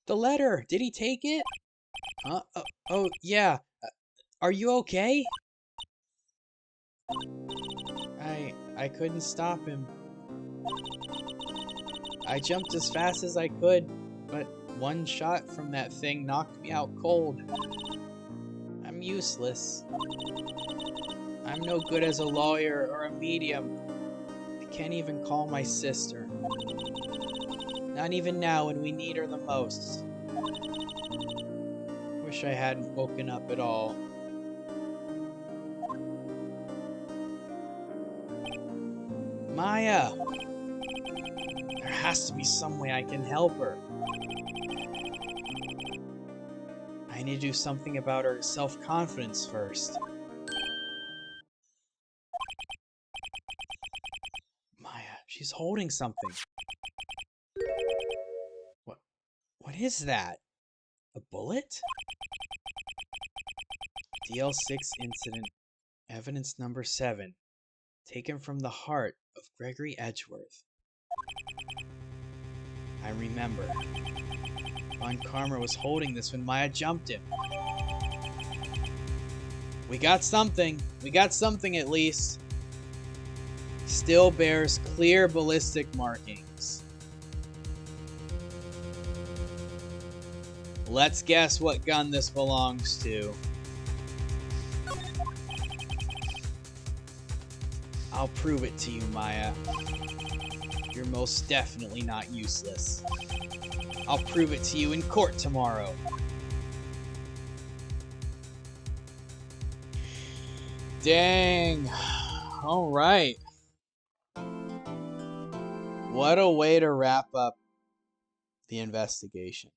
The letter! Did he take it? Huh? Oh, yeah. Are you okay? I couldn't stop him. I jumped as fast as I could, but one shot from that thing knocked me out cold. I'm useless. I'm no good as a lawyer or a medium. I can't even call my sister. Not even now when we need her the most. Wish I hadn't woken up at all. Maya! There has to be some way I can help her. I need to do something about her self-confidence first. Maya, she's holding something. What is that? A bullet? DL6 incident, evidence number 7, taken from the heart of Gregory Edgeworth. I remember. Von Karma was holding this when Maya jumped him. We got something. We got something at least. Still bears clear ballistic markings. Let's guess what gun this belongs to. I'll prove it to you, Maya. You're most definitely not useless. I'll prove it to you in court tomorrow. Dang. All right. What a way to wrap up the investigation.